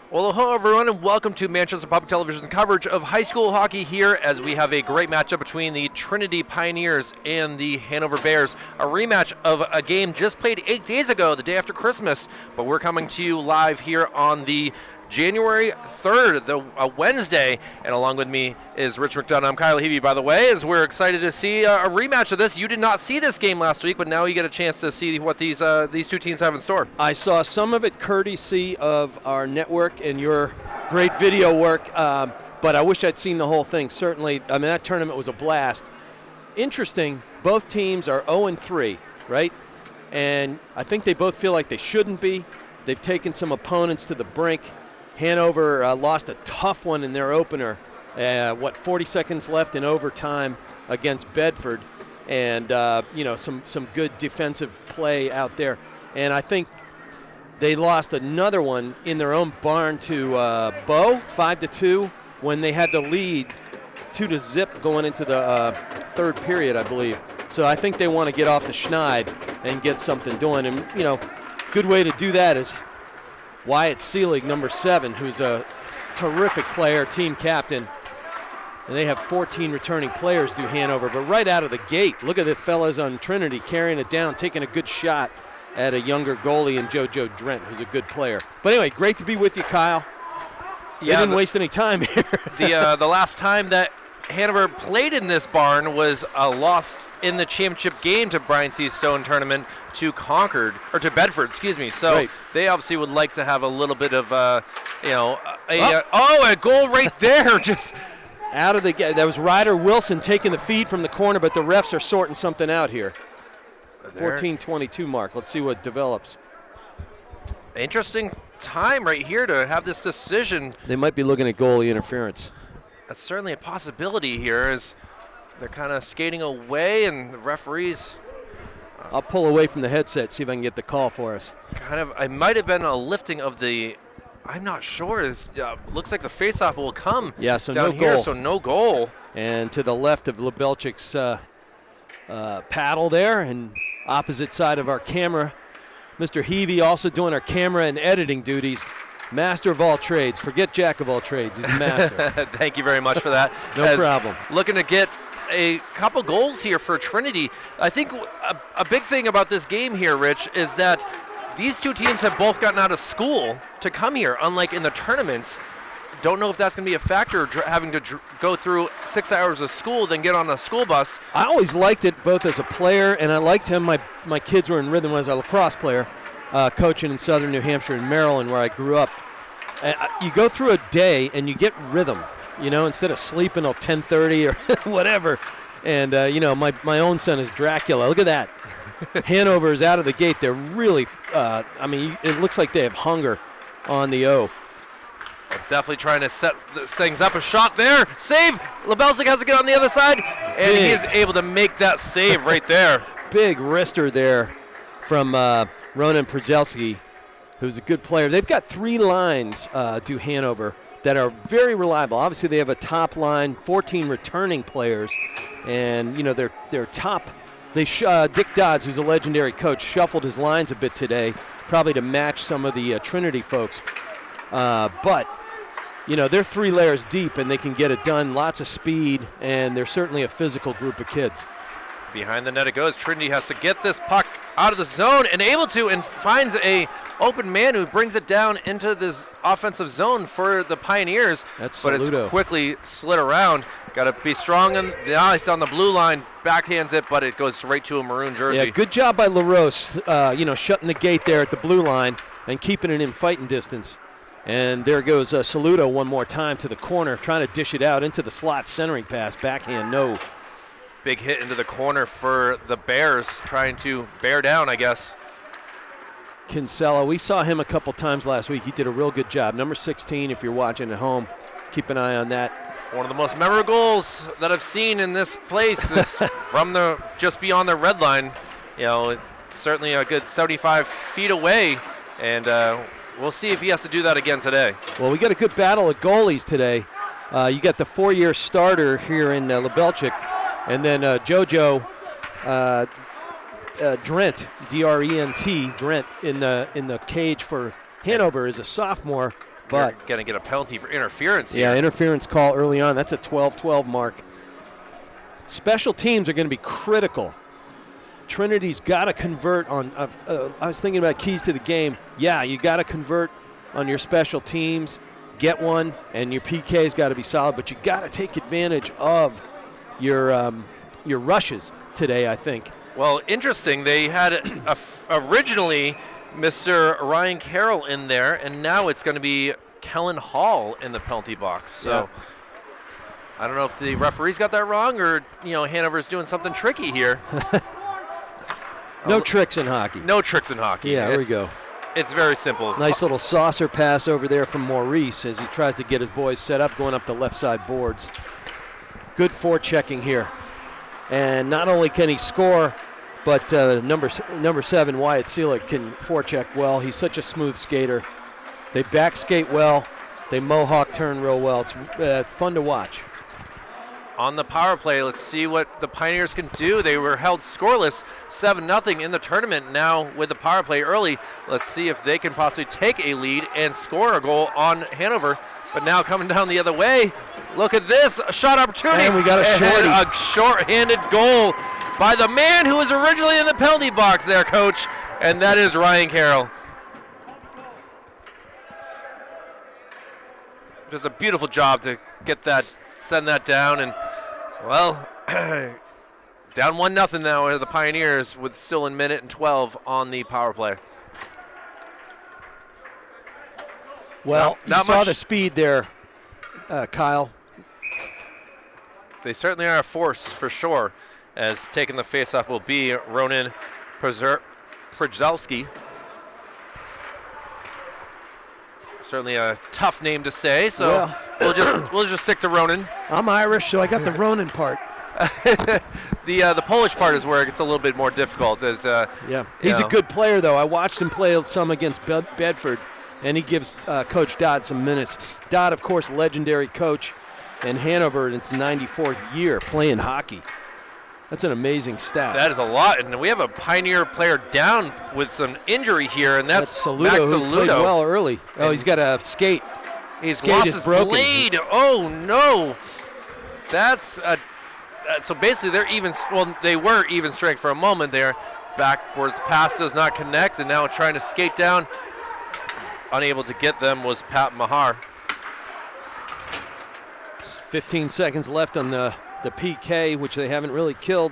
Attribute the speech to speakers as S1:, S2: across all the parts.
S1: Well, hello everyone, and welcome to Manchester Public Television's coverage of high school hockey here as we have a great matchup between the Trinity Pioneers and the Hanover Bears. A rematch of a game just played 8 days ago, the day after Christmas, but we're coming to you live here on the January 3rd, Wednesday, and along with me is Rich McDonough. I'm Kyle Heavey, by the way, as we're excited to see a rematch of this. You did not see this game last week, but now you get a chance to see what these two teams have in store.
S2: I saw some of it courtesy of our network and your great video work, but I wish I'd seen the whole thing. Certainly, I mean, that tournament was a blast. Interesting, both teams are 0-3, right? And I think they both feel like they shouldn't be. They've taken some opponents to the brink. Hanover lost a tough one in their opener, 40 seconds left in overtime against Bedford, and some good defensive play out there. And I think they lost another one in their own barn to Bow, 5-2, when they had the lead 2-0 going into the third period, I believe. So I think they want to get off the schneid and get something doing. And, good way to do that is Wyatt Seelig, number 7, who's a terrific player, team captain. And they have 14 returning players do Hanover. But right out of the gate, look at the fellas on Trinity carrying it down, taking a good shot at a younger goalie in JoJo Drent, who's a good player. But anyway, great to be with you, Kyle. They didn't waste any time here.
S1: The last time that Hanover played in this barn was a loss in the championship game to Brian C. Stone tournament to Bedford, So They obviously would like to have a little bit of, a goal right there. Just
S2: out of the gate. That was Ryder Wilson taking the feed from the corner, but the refs are sorting something out here. 14:22 mark. Let's see what develops.
S1: Interesting time right here to have this decision.
S2: They might be looking at goalie interference.
S1: That's certainly a possibility here as they're kind of skating away and the referees.
S2: I'll pull away from the headset, see if I can get the call for us.
S1: It might have been a lifting of the, I'm not sure. It looks like the faceoff will come
S2: so
S1: down
S2: no
S1: here,
S2: goal.
S1: so no goal.
S2: And to the left of Lebelchik's paddle there, and opposite side of our camera, Mr. Heavey also doing our camera and editing duties. Master of all trades. Forget jack of all trades. He's a master.
S1: Thank you very much for that.
S2: No problem.
S1: Looking to get a couple goals here for Trinity. I think a big thing about this game here, Rich, is that these two teams have both gotten out of school to come here, unlike in the tournaments. Don't know if that's going to be a factor, having to go through 6 hours of school, then get on a school bus.
S2: I always liked it both as a player, and I liked him. My kids were in rhythm as a lacrosse player. Coaching in southern New Hampshire and Maryland, where I grew up. You go through a day and you get rhythm, instead of sleeping till 10:30 or whatever. And, my own son is Dracula. Look at that. Hanover is out of the gate. They're really, it looks like they have hunger on the O.
S1: Definitely trying to set things up. A shot there. Save. Lebelczyk has to get on the other side. And he is able to make that save right there.
S2: Big wrister there from Ronan Przelski, who's a good player. They've got 3 lines to Hanover that are very reliable. Obviously, they have a top line, 14 returning players, and their top. Dick Dodds, who's a legendary coach, shuffled his lines a bit today, probably to match some of the Trinity folks. But they're 3 layers deep, and they can get it done. Lots of speed, and they're certainly a physical group of kids.
S1: Behind the net it goes. Trinity has to get this puck out of the zone and finds a open man who brings it down into this offensive zone for the Pioneers.
S2: That's
S1: but
S2: Saludo.
S1: It's quickly slid around. Got to be strong on the ice on the blue line. Backhands it, but it goes right to a maroon jersey.
S2: Yeah, good job by LaRose, shutting the gate there at the blue line and keeping it in fighting distance. And there goes Saludo one more time to the corner, trying to dish it out into the slot, centering pass, backhand, no.
S1: Big hit into the corner for the Bears, trying to bear down, I guess.
S2: Kinsella, we saw him a couple times last week. He did a real good job. Number 16, if you're watching at home, keep an eye on that.
S1: One of the most memorable goals that I've seen in this place is from just beyond the red line. Certainly a good 75 feet away, and we'll see if he has to do that again today.
S2: Well, we got a good battle of goalies today. You got the 4-year starter here in Lebelczyk, and then JoJo Drent, D-R-E-N-T, Drent, in the cage for Hanover is a sophomore But
S1: you're going to get a penalty for interference here.
S2: Yeah, interference call early on. That's a 12-12 mark. Special teams are going to be critical. Trinity's got to convert on I was thinking about keys to the game. Yeah, you got to convert on your special teams, get one, and your PK's got to be solid, but you got to take advantage of your rushes today, I think.
S1: Well, interesting. They had originally Mr. Ryan Carroll in there, and now it's going to be Kellen Hall in the penalty box. So I don't know if the referees got that wrong or, Hanover's doing something tricky here.
S2: No tricks in hockey.
S1: No tricks in hockey.
S2: Yeah, there we go.
S1: It's very simple.
S2: Nice little saucer pass over there from Maurice as he tries to get his boys set up going up the left side boards. Good forechecking here. And not only can he score, but number 7, Wyatt Selig, can forecheck well. He's such a smooth skater. They back skate well. They mohawk turn real well. It's fun to watch.
S1: On the power play, let's see what the Pioneers can do. They were held scoreless 7-0 in the tournament. Now with the power play early, let's see if they can possibly take a lead and score a goal on Hanover. But now coming down the other way, look at this, a shot opportunity.
S2: And we got a shorty.
S1: A short-handed goal by the man who was originally in the penalty box there, Coach, and that is Ryan Carroll. Just a beautiful job to get that, send that down, and well, down 1-0 now are the Pioneers with still a minute and 12 on the power play.
S2: Well, you saw the speed there, Kyle.
S1: They certainly are a force for sure, as taking the faceoff will be Ronan Przalski. Certainly a tough name to say, so we'll just stick to Ronan.
S2: I'm Irish, so I got the Ronan part.
S1: The Polish part is where it gets a little bit more difficult. As
S2: he's a good player though. I watched him play some against Bedford, and he gives Coach Dodd some minutes. Dodd, of course, legendary coach in Hanover in its 94th year playing hockey. That's an amazing stat.
S1: That is a lot, and we have a Pioneer player down with some injury here, and that's
S2: Saludo,
S1: Max
S2: who
S1: Saludo.
S2: played well early. Oh, he's got a skate.
S1: He's
S2: skate
S1: lost
S2: is
S1: his
S2: broken.
S1: blade. Oh no, that's so basically they're even. Well, they were even strength for a moment there. Backwards pass does not connect, and now trying to skate down. Unable to get them was Pat Mahar.
S2: 15 seconds left on the PK, which they haven't really killed.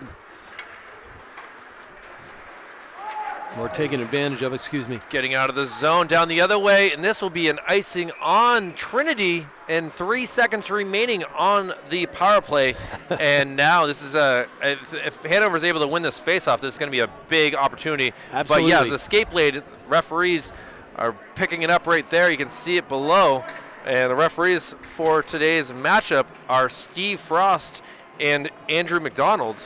S2: Or taken advantage of, excuse me.
S1: Getting out of the zone down the other way, and this will be an icing on Trinity, and 3 seconds remaining on the power play. And now this is if Hanover is able to win this faceoff, this is going to be a big opportunity.
S2: Absolutely.
S1: But yeah, the skate blade referees are picking it up right there. You can see it below. And the referees for today's matchup are Steve Frost and Andrew McDonald.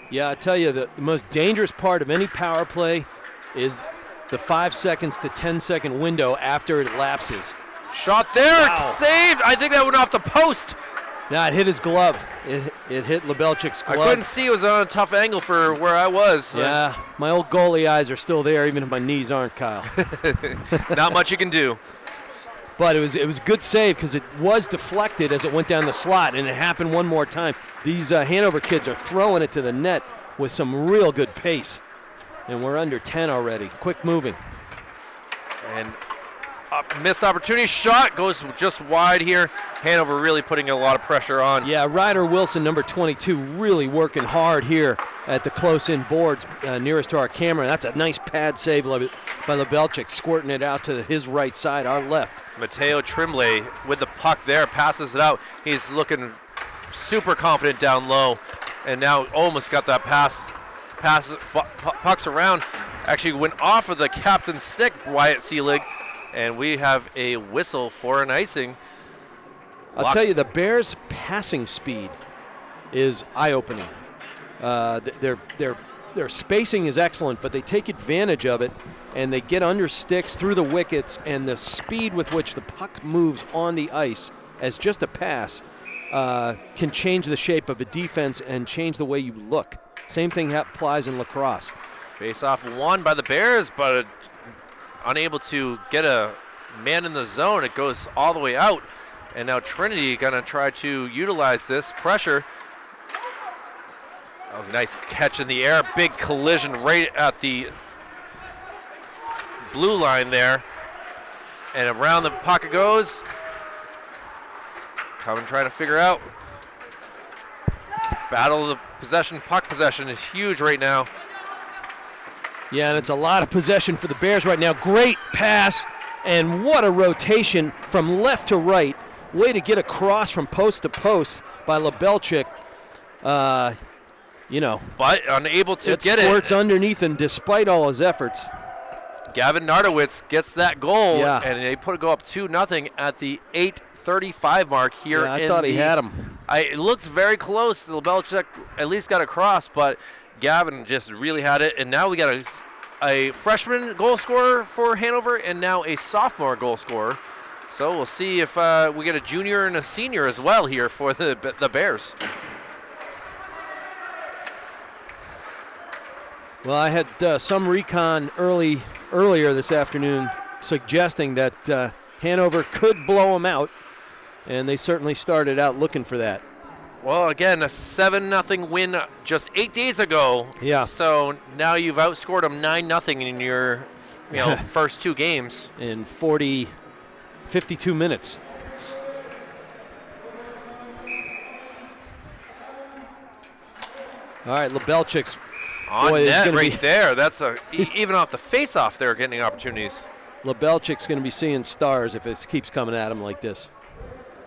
S2: Yeah, I tell you, the most dangerous part of any power play is the 5 seconds to 10 second window after it lapses.
S1: Shot there,
S2: Wow.
S1: Saved. I think that went off the post.
S2: No, it hit his glove. It hit Lebelchik's glove.
S1: I couldn't see. It was on a tough angle for where I was.
S2: Yeah, my old goalie eyes are still there, even if my knees aren't, Kyle.
S1: Not much you can do.
S2: But it was a good save because it was deflected as it went down the slot, and it happened one more time. These Hanover kids are throwing it to the net with some real good pace. And we're under 10 already. Quick moving.
S1: And missed opportunity. Shot goes just wide here. Hanover really putting a lot of pressure on.
S2: Yeah, Ryder Wilson, number 22, really working hard here at the close-in boards nearest to our camera. That's a nice pad save by Lebelchik, squirting it out to his right side, our left.
S1: Mateo Tremblay with the puck there, passes it out. He's looking super confident down low, and now almost got that pass. Pucks around. Actually went off of the captain's stick, Wyatt Selig, and we have a whistle for an icing.
S2: I'll tell you, the Bears' passing speed is eye-opening. Their spacing is excellent, but they take advantage of it, and they get under sticks through the wickets, and the speed with which the puck moves on the ice as just a pass can change the shape of a defense and change the way you look. Same thing applies in lacrosse.
S1: Face-off won by the Bears, but unable to get a man in the zone. It goes all the way out. And now Trinity going to try to utilize this pressure. Oh, nice catch in the air. Big collision right at the blue line there. And around the pocket goes. Coming, trying to figure out. Battle of the possession, puck possession is huge right now.
S2: Yeah, and it's a lot of possession for the Bears right now. Great pass, and what a rotation from left to right. Way to get across from post to post by Lebelchik.
S1: But unable to get it.
S2: Squirts underneath, and despite all his efforts.
S1: Gavin Nardowitz gets that goal,
S2: Yeah.
S1: and they go up 2-0 at the 8:35 mark here.
S2: Yeah, I thought he had him.
S1: It looks very close. Lebelchik at least got across, but Gavin just really had it. And now we got a freshman goal scorer for Hanover and now a sophomore goal scorer. So we'll see if we get a junior and a senior as well here for the Bears.
S2: Well, I had some recon earlier this afternoon suggesting that Hanover could blow them out, and they certainly started out looking for that.
S1: Well, again, a 7-0 win just 8 days ago.
S2: Yeah.
S1: So now you've outscored them 9-0 in your first two games.
S2: In 52 minutes. All right, Lebelchik's
S1: On net right
S2: be,
S1: there. That's even off the face-off they're getting opportunities.
S2: Lebelchik's going to be seeing stars if it keeps coming at him like this.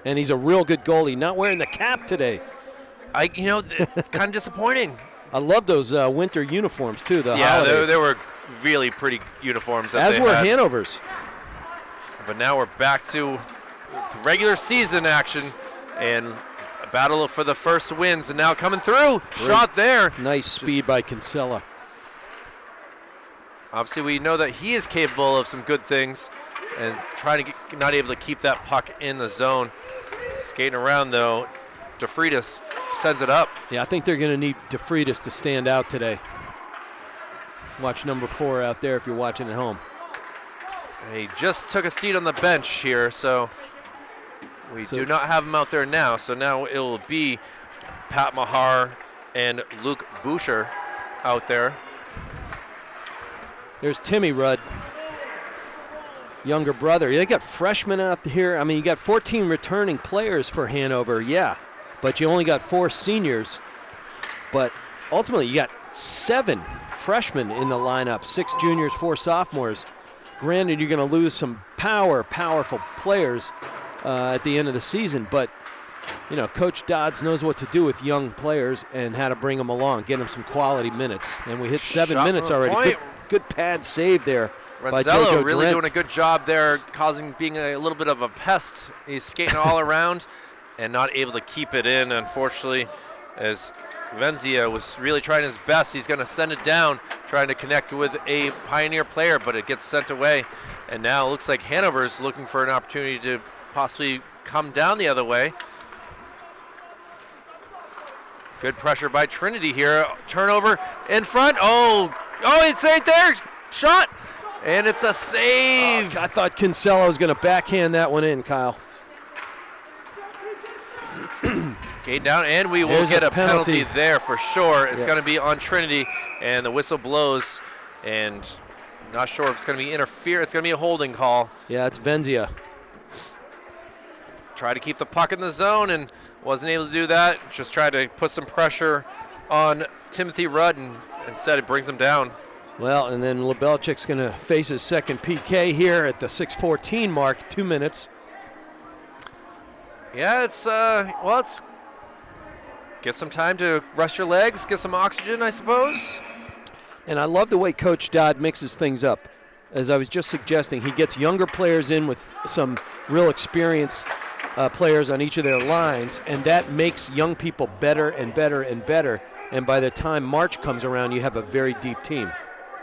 S2: And he's a real good goalie. Not wearing the cap today.
S1: It's kind of disappointing.
S2: I love those winter uniforms too.
S1: They were really pretty uniforms.
S2: As were Hanover's.
S1: But now we're back to regular season action and a battle for the first wins. And now coming through, shot there.
S2: Nice speed by Kinsella.
S1: Obviously, we know that he is capable of some good things, and trying to not able to keep that puck in the zone. Skating around though, DeFreitas sends it up.
S2: Yeah, I think they're going to need DeFreitas to stand out today. Watch number 4 out there if you're watching at home.
S1: He just took a seat on the bench here, so we do not have him out there now. So now it will be Pat Mahar and Luke Boucher out there.
S2: There's Timmy Rudd, younger brother. They got freshmen out here. I mean, you got 14 returning players for Hanover, yeah, but you only got 4 seniors. But ultimately, you got 7 freshmen in the lineup, 6 juniors, 4 sophomores. Granted, you're going to lose some powerful players at the end of the season, but Coach Dodds knows what to do with young players and how to bring them along, get them some quality minutes. And we hit 7 minutes already. Good pad save there.
S1: Renzello really doing a good job there, being a little bit of a pest. He's skating all around and not able to keep it in, unfortunately, as Venzia was really trying his best. He's going to send it down, trying to connect with a Pioneer player, but it gets sent away. And now it looks like Hanover's looking for an opportunity to possibly come down the other way. Good pressure by Trinity here. Turnover in front. Oh, it's right there. Shot. And it's a save.
S2: I thought Kinsella was going to backhand that one in, Kyle.
S1: Gate down, and we will get a penalty there for sure. It's going to be on Trinity, and the whistle blows, and not sure if it's going to be interference. It's going to be a holding call.
S2: Yeah, it's Venzia.
S1: Tried to keep the puck in the zone and wasn't able to do that. Just tried to put some pressure on Timothy Rudd, and instead it brings him down.
S2: Well, and then Lebelchik's going to face his second PK here at the 6:14 mark, 2 minutes.
S1: Yeah, it's get some time to rest your legs, get some oxygen, I suppose.
S2: And I love the way Coach Dodd mixes things up. As I was just suggesting, he gets younger players in with some real experienced players on each of their lines, and that makes young people better and better and better. And by the time March comes around, you have a very deep team.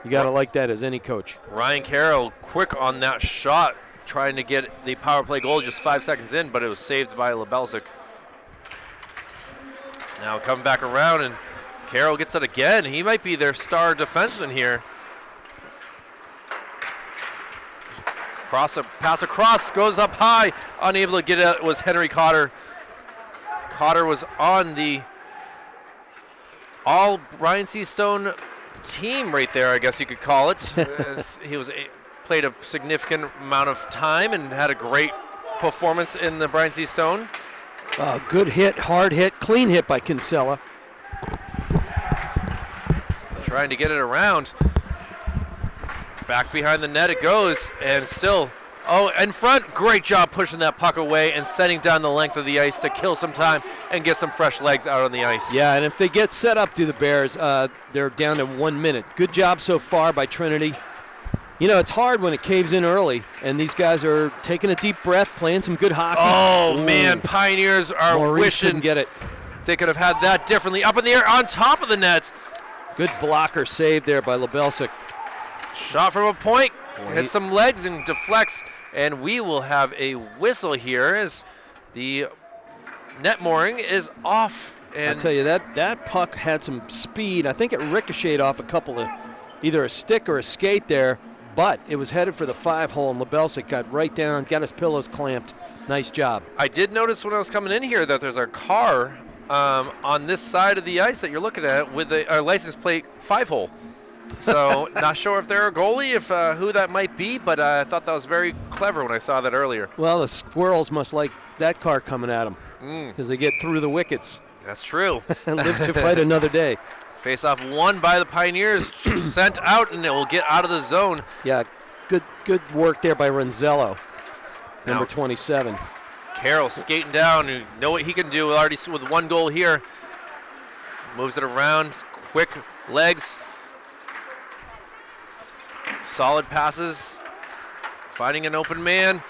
S2: You got to like that as any coach.
S1: Ryan Carroll quick on that shot, trying to get the power play goal just 5 seconds in, but it was saved by Lebelchik. Now coming back around, and Carroll gets it again. He might be their star defenseman here. Pass across, goes up high, unable to get it was Henry Cotter. Cotter was on the all Brian C. Stone team right there, I guess you could call it. As he played a significant amount of time and had a great performance in the Brian C. Stone.
S2: Good hit, hard hit, clean hit by Kinsella.
S1: Trying to get it around. Back behind the net it goes, and still, in front. Great job pushing that puck away and setting down the length of the ice to kill some time and get some fresh legs out on the ice.
S2: Yeah, and if they get set up to the Bears, they're down to 1 minute. Good job so far by Trinity. You know, it's hard when it caves in early, and these guys are taking a deep breath, playing some good hockey.
S1: Oh, man, Pioneers are
S2: Maurice
S1: wishing
S2: couldn't get it.
S1: They could have had that differently. Up in the air, on top of the net.
S2: Good blocker save there by Lebelsic.
S1: Shot from a point, hits some legs and deflects, and we will have a whistle here as the net mooring is off. And
S2: I tell you, that puck had some speed. I think it ricocheted off a couple of either a stick or a skate there, but it was headed for the 5-hole, and Lebelsic got right down, got his pillows clamped. Nice job.
S1: I did notice when I was coming in here that there's a car on this side of the ice that you're looking at with a license plate 5-hole. So not sure if they're a goalie, if who that might be, but I thought that was very clever when I saw that earlier.
S2: Well, the Squirrels must like that car coming at them because they get through the wickets.
S1: That's true.
S2: And live to fight another day.
S1: Face-off won by the Pioneers, sent out, and it will get out of the zone.
S2: Yeah, good work there by Renzello, number 27.
S1: Carroll skating down. You know what he can do already with 1 goal here. Moves it around, quick legs. Solid passes, finding an open man.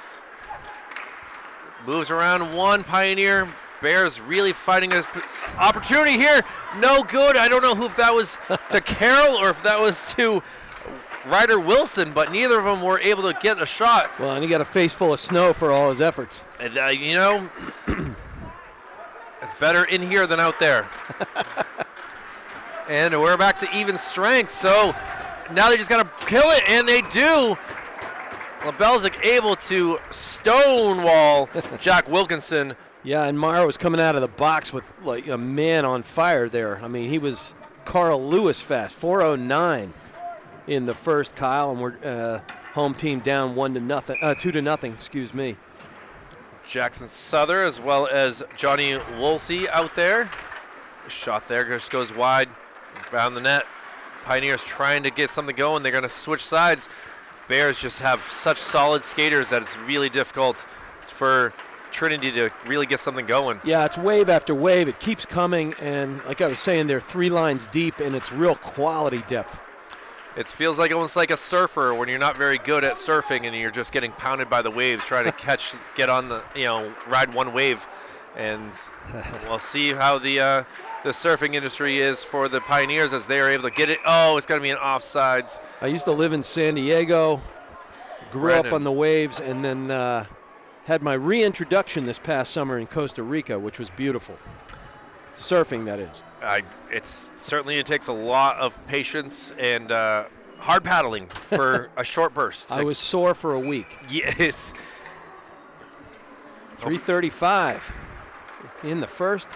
S1: Moves around 1, Pioneer. Bears really fighting an opportunity here. No good. I don't know if that was to Carroll or if that was to Ryder Wilson, but neither of them were able to get a shot.
S2: Well, and he got a face full of snow for all his efforts.
S1: And, you know, it's better in here than out there. And we're back to even strength, so now they just got to kill it, and they do. Lebelsic able to stonewall Jack Wilkinson.
S2: Yeah, and Mara was coming out of the box with like a man on fire there. I mean, he was Carl Lewis fast, 4:09 in the first, Kyle, and we're home team down 2-0. Excuse me.
S1: Jackson Souther as well as Johnny Wolsey out there. Shot there just goes wide, around the net. Pioneers trying to get something going. They're going to switch sides. Bears just have such solid skaters that it's really difficult for Trinity to really get something going.
S2: Yeah, it's wave after wave. It keeps coming, and like I was saying, they're 3 lines deep, and it's real quality depth.
S1: It feels like almost like a surfer when you're not very good at surfing and you're just getting pounded by the waves, trying to get on the, ride one wave. And we'll see how the surfing industry is for the Pioneers as they are able to get it. Oh, it's going to be an offsides.
S2: I used to live in San Diego, grew up on the waves, and then had my reintroduction this past summer in Costa Rica, which was beautiful. Surfing, that is.
S1: It takes a lot of patience and hard paddling for a short burst.
S2: I was sore for a week.
S1: Yes.
S2: 3:35 in the first.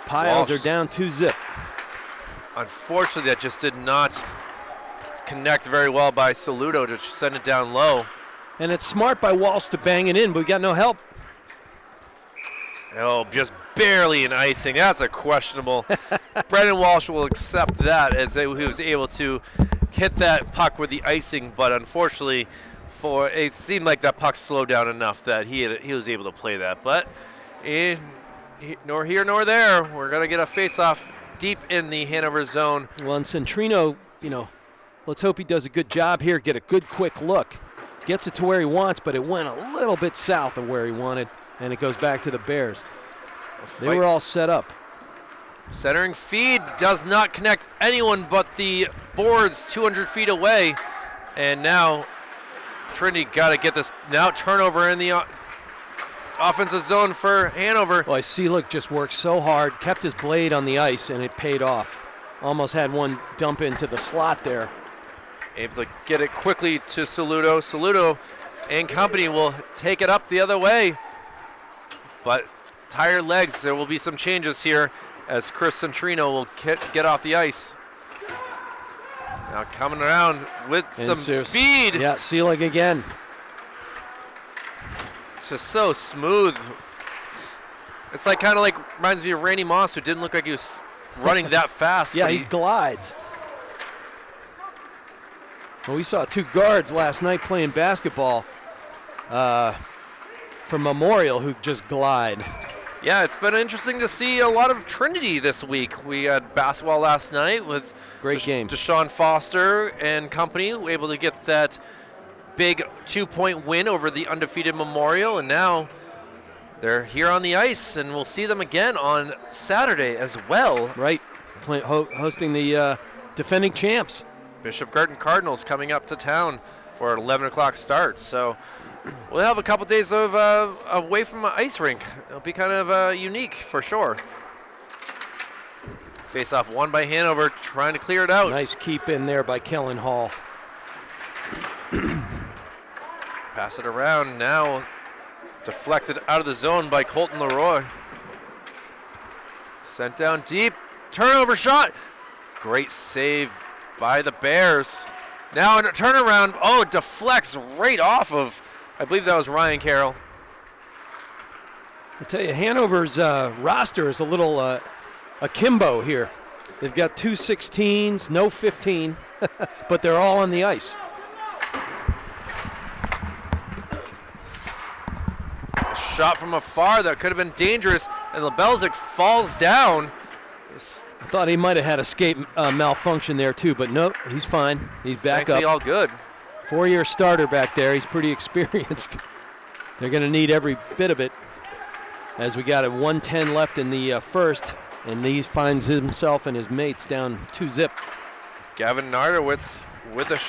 S2: Piles are down 2-0.
S1: Unfortunately, that just did not connect very well by Saludo to send it down low.
S2: And it's smart by Walsh to bang it in, but we got no help.
S1: Oh, just barely an icing. That's a questionable. Brendan Walsh will accept that as he was able to hit that puck with the icing, but unfortunately, it seemed like that puck slowed down enough that he was able to play that. But nor here nor there. We're going to get a face-off deep in the Hanover zone.
S2: Well, and Centrino, let's hope he does a good job here, get a good quick look. Gets it to where he wants, but it went a little bit south of where he wanted, and it goes back to the Bears. They were all set up.
S1: Centering feed does not connect anyone but the boards 200 feet away. And now Trinity got to get this. Now turnover in the offensive zone for Hanover.
S2: Well, I see, look, just worked so hard, kept his blade on the ice, and it paid off. Almost had one dump into the slot there.
S1: Able to get it quickly to Saludo. Saludo and company will take it up the other way. But tired legs, there will be some changes here as Chris Centrino will get off the ice. Now coming around with some speed.
S2: Yeah, Seelig again.
S1: Just so smooth. It's like kind of like reminds me of Randy Moss, who didn't look like he was running that fast.
S2: Yeah, he glides. Well, we saw 2 guards last night playing basketball from Memorial who just glide.
S1: Yeah, it's been interesting to see a lot of Trinity this week. We had basketball last night with
S2: great game.
S1: Deshaun Foster and company able to get that big 2-point win over the undefeated Memorial, and now they're here on the ice, and we'll see them again on Saturday as well.
S2: Right, hosting the defending champs.
S1: Bishop Garden Cardinals coming up to town for an 11 o'clock start. So we'll have a couple days of away from an ice rink. It'll be kind of unique for sure. Face-off won by Hanover, trying to clear it out.
S2: Nice keep in there by Kellen Hall.
S1: Pass it around now. Deflected out of the zone by Colton Leroy. Sent down deep. Turnover shot. Great save by the Bears. Now in a turnaround. Oh, it deflects right off of, I believe that was Ryan Carroll.
S2: I tell you, Hanover's roster is a little akimbo here. They've got 2 16s, no 15, but they're all on the ice.
S1: A shot from afar that could have been dangerous, and Lebelzik falls down.
S2: I thought he might have had escape malfunction there too, but no, he's fine. He's back
S1: Thankfully,
S2: up.
S1: all good.
S2: 4-year starter back there. He's pretty experienced. They're going to need every bit of it, as we got a 1:10 left in the first, and he finds himself and his mates down 2-zip.
S1: Gavin Nardowitz with a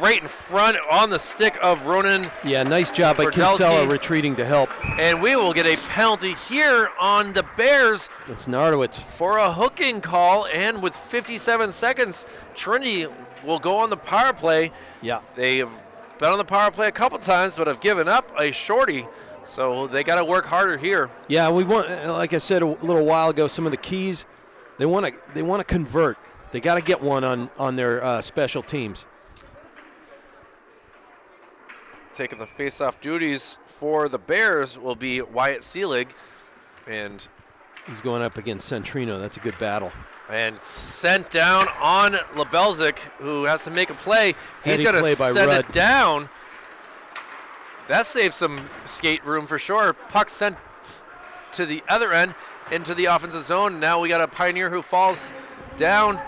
S1: right in front on the stick of Ronan.
S2: Yeah, nice job by Kinsella retreating to help.
S1: And we will get a penalty here on the Bears.
S2: It's Nardowitz.
S1: For a hooking call, and with 57 seconds, Trinity will go on the power play.
S2: Yeah.
S1: They have been on the power play a couple times, but have given up a shorty. So they got to work harder here.
S2: Yeah, we want, like I said a little while ago, some of the keys, they want to convert. They got to get one on their special teams.
S1: Taking the face-off duties for the Bears will be Wyatt Seelig, and
S2: he's going up against Centrino. That's a good battle.
S1: And sent down on Lebelzik, who has to make a play. He's going to send it down. That saves some skate room for sure. Puck sent to the other end into the offensive zone. Now we got a Pioneer who falls down.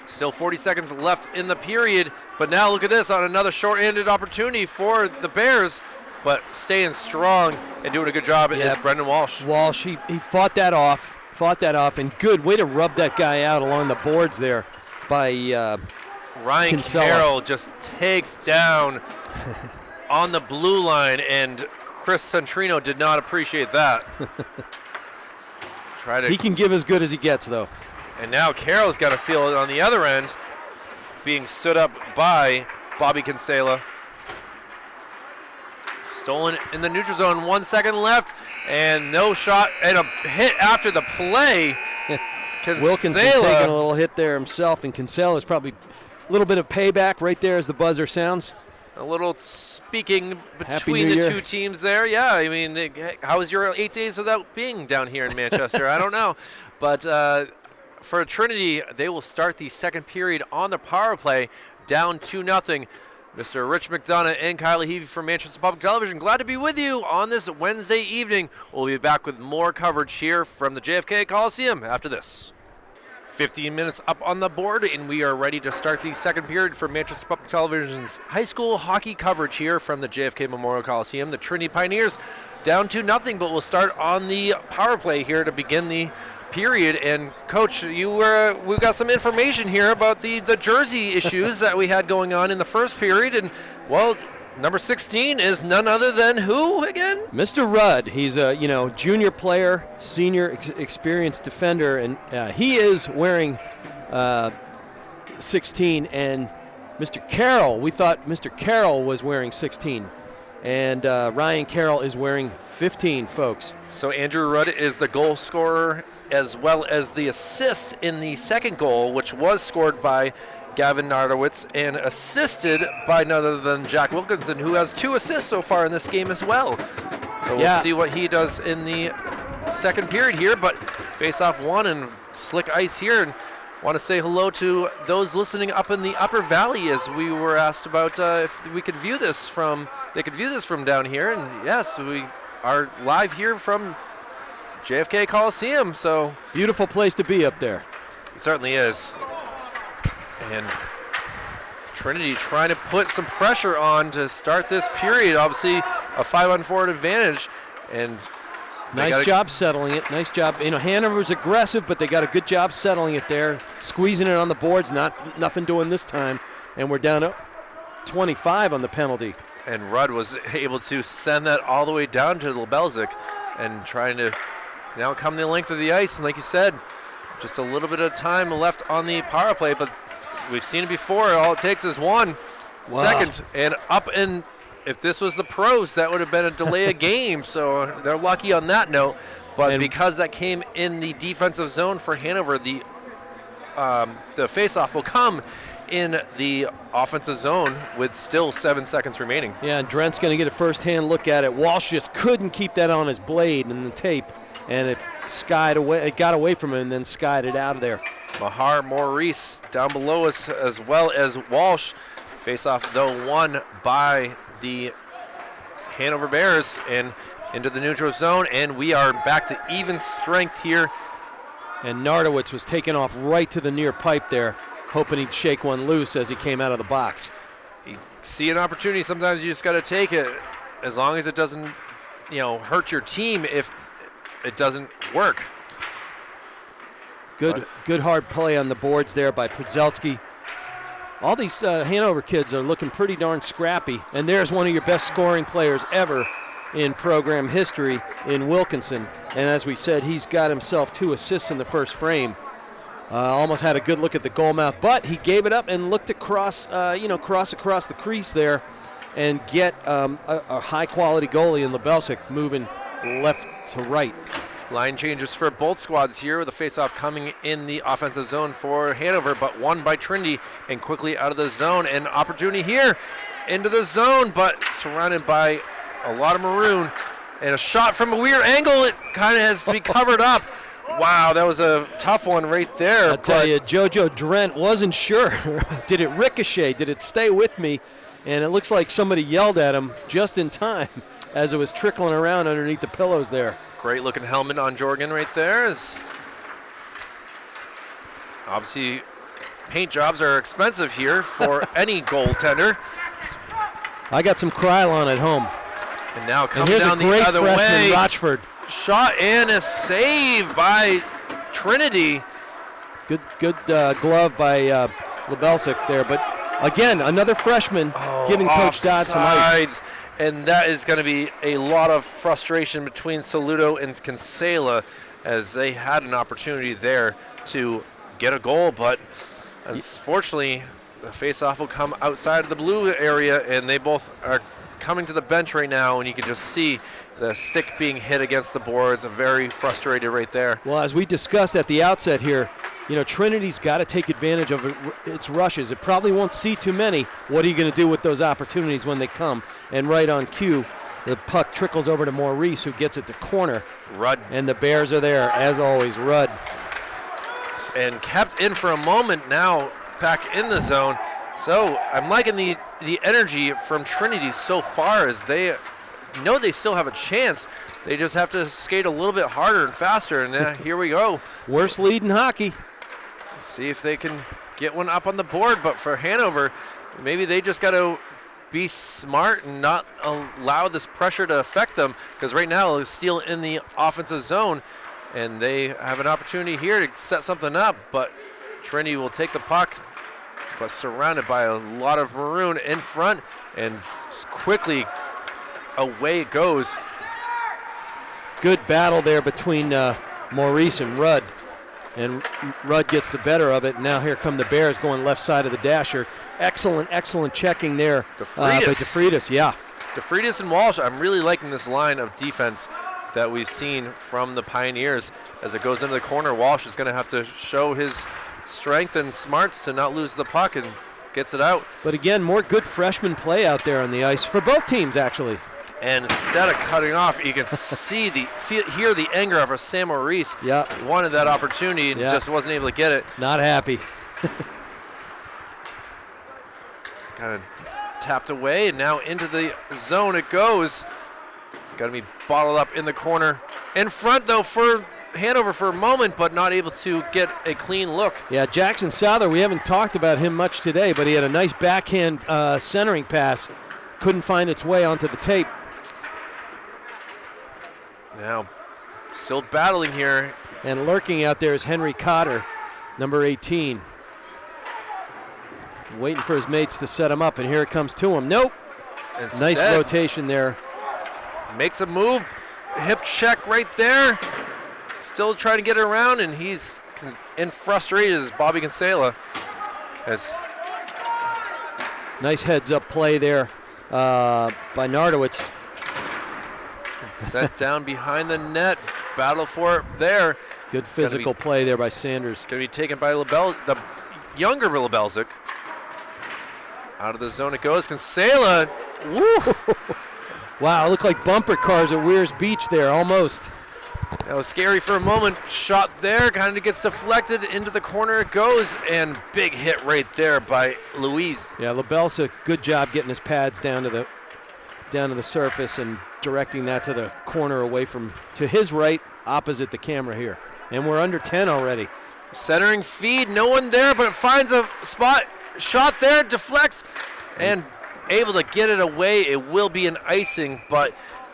S1: Still 40 seconds left in the period. But now look at this, on another short-handed opportunity for the Bears. But staying strong and doing a good job is Brendan Walsh.
S2: Walsh, he fought that off. And good way to rub that guy out along the boards there by
S1: Ryan
S2: Kinsella.
S1: Carroll just takes down on the blue line, and Chris Centrino did not appreciate that.
S2: He can give as good as he gets, though.
S1: And now Carroll's got to feel it on the other end, being stood up by Bobby Kinsella. Stolen in the neutral zone, 1 second left, and no shot, and a hit after the play.
S2: Wilkinson taking a little hit there himself, and Kinsella's probably a little bit of payback right there as the buzzer sounds.
S1: A little speaking between the two teams there. Yeah, I mean, how was your 8 days without being down here in Manchester? I don't know. But for Trinity, they will start the second period on the power play, down 2-0. Mr. Rich McDonough and Kylie Heavey from Manchester Public Television, glad to be with you on this Wednesday evening. We'll be back with more coverage here from the JFK Coliseum after this. 15 minutes up on the board, and we are ready to start the second period for Manchester Public Television's high school hockey coverage here from the JFK Memorial Coliseum. The Trinity Pioneers down 2-0, but we'll start on the power play here to begin the period. And Coach, we've got some information here about the jersey issues that we had going on in the first period, and well, number 16 is none other than who again?
S2: Mr. Rudd. He's a junior player, senior experienced defender, and he is wearing 16, and Mr. Carroll, we thought Mr. Carroll was wearing 16, and Ryan Carroll is wearing 15, folks.
S1: So Andrew Rudd is the goal scorer as well as the assist in the second goal, which was scored by Gavin Nardowitz and assisted by none other than Jack Wilkinson, who has 2 assists so far in this game as well. So we'll see what he does in the second period here, but face-off one and slick ice here. And want to say hello to those listening up in the Upper Valley, as we were asked about if we could view this from, they could view this from down here. And yes, we are live here from JFK Coliseum. So
S2: beautiful place to be up there.
S1: It certainly is. And Trinity trying to put some pressure on to start this period. Obviously, a 5-on-4 advantage, and
S2: nice job settling it. Nice job. You know, Hanover's aggressive, but they got a good job settling it there, squeezing it on the boards. Nothing doing this time, and we're down to 25 on the penalty.
S1: And Rudd was able to send that all the way down to Lebelzik, and trying to now come the length of the ice. And like you said, just a little bit of time left on the power play, but we've seen it before. All it takes is one second, and up. And if this was the pros, that would have been a delay of game. So they're lucky on that note. But because that came in the defensive zone for Hanover, the faceoff will come in the offensive zone with still 7 seconds remaining.
S2: Yeah, and Drent's going to get a first-hand look at it. Walsh just couldn't keep that on his blade and the tape, and it skied away. It got away from him and then skied it out of there.
S1: Mahar Maurice down below us, as well as Walsh. Face-off, though, won by the Hanover Bears and into the neutral zone, and we are back to even strength here.
S2: And Nardowitz was taken off right to the near pipe there, hoping he'd shake one loose as he came out of the box.
S1: You see an opportunity, sometimes you just got to take it, as long as it doesn't, hurt your team if it doesn't work.
S2: Good hard play on the boards there by Przelski. All these Hanover kids are looking pretty darn scrappy, and there's one of your best scoring players ever in program history in Wilkinson. And as we said, he's got himself 2 assists in the first frame. Almost had a good look at the goal mouth, but he gave it up and looked across, cross across the crease there and get a high-quality goalie in Lebelzik moving left to right.
S1: Line changes for both squads here, with the face-off coming in the offensive zone for Hanover, but won by Trinity and quickly out of the zone. And opportunity here into the zone, but surrounded by a lot of maroon. And a shot from a weird angle. It kind of has to be covered up. Wow, that was a tough one right there.
S2: I'll tell you, JoJo Drent wasn't sure. Did it ricochet? Did it stay with me? And it looks like somebody yelled at him just in time as it was trickling around underneath the pillows there.
S1: Great looking helmet on Jorgen right there. Obviously, paint jobs are expensive here for any goaltender.
S2: I got some Krylon at home.
S1: And now coming down the other way.
S2: Rochford.
S1: Shot and a save by Trinity.
S2: Good glove by Lebelzik there. But again, another freshman giving Coach Dodd some ice.
S1: And that is going to be a lot of frustration between Saludo and Kinsella, as they had an opportunity there to get a goal, but unfortunately the face-off will come outside of the blue area, and they both are coming to the bench right now, and you can just see the stick being hit against the boards. Very frustrated right there.
S2: Well, as we discussed at the outset here, Trinity's got to take advantage of its rushes. It probably won't see too many. What are you going to do with those opportunities when they come? And right on cue, the puck trickles over to Maurice, who gets it to corner.
S1: Rudd.
S2: And the Bears are there, as always, Rudd.
S1: And kept in for a moment, now back in the zone. So I'm liking the energy from Trinity so far, as they know they still have a chance. They just have to skate a little bit harder and faster, and here we go.
S2: Worst lead in hockey.
S1: See if they can get one up on the board, but for Hanover, maybe they just got to be smart and not allow this pressure to affect them, because right now it's still in the offensive zone, and they have an opportunity here to set something up, but Trinity will take the puck, but surrounded by a lot of maroon in front, and quickly away it goes.
S2: Good battle there between Maurice and Rudd. And Rudd gets the better of it. Now here come the Bears going left side of the dasher. Excellent checking there.
S1: DeFreitas.
S2: By DeFreitas, yeah.
S1: DeFreitas and Walsh, I'm really liking this line of defense that we've seen from the Pioneers. As it goes into the corner, Walsh is going to have to show his strength and smarts to not lose the puck, and gets it out.
S2: But again, more good freshman play out there on the ice for both teams, actually.
S1: And instead of cutting off, you can hear the anger of Sam Maurice.
S2: Yeah.
S1: He wanted that opportunity and just wasn't able to get it.
S2: Not happy.
S1: Kind of tapped away, and now into the zone it goes. Got to be bottled up in the corner. In front, though, for Hanover for a moment, but not able to get a clean look.
S2: Yeah, Jackson Souther, we haven't talked about him much today, but he had a nice backhand centering pass. Couldn't find its way onto the tape.
S1: Now, still battling here.
S2: And lurking out there is Henry Cotter, number 18. Waiting for his mates to set him up, and here it comes to him. Nope.
S1: Instead,
S2: nice rotation there.
S1: Makes a move. Hip check right there. Still trying to get it around, and he's in frustration as Bobby Kinsella.
S2: Nice heads-up play there by Nardowitz.
S1: Sent down behind the net. Battle for it there.
S2: Good physical play there by Sanders.
S1: Going to be taken by the younger Lebelzik. Out of the zone it goes. Kinsella. Woo!
S2: Wow, it looked like bumper cars at Weir's Beach there, almost.
S1: That was scary for a moment. Shot there, kind of gets deflected. Into the corner it goes, and big hit right there by Louise.
S2: Yeah, Lebelzik, good job getting his pads down to the surface and directing that to the corner away to his right, opposite the camera here. And we're under 10 already.
S1: Centering feed, no one there, but it finds a spot. Shot there, deflects, and able to get it away. It will be an icing, but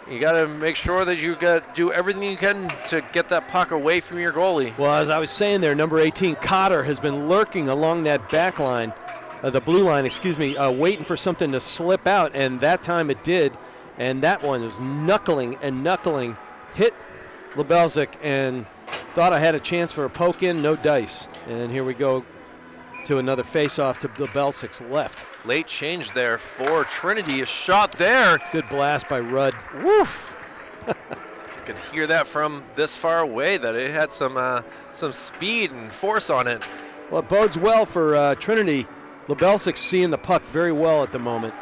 S1: you got to make sure that you do everything you can to get that puck away from your goalie.
S2: Well, as I was saying there, number 18, Cotter, has been lurking along that back line, the blue line, waiting for something to slip out, and that time it did. And that one was knuckling, hit Lebelzik, and thought I had a chance for a poke in, no dice. And here we go to another face-off to Lebelzik's left.
S1: Late change there for Trinity. A shot there.
S2: Good blast by Rudd.
S1: Woof. Could hear that from this far away, that it had some speed and force on it.
S2: Well, it bodes well for Trinity. Lebelzik's seeing the puck very well at the moment.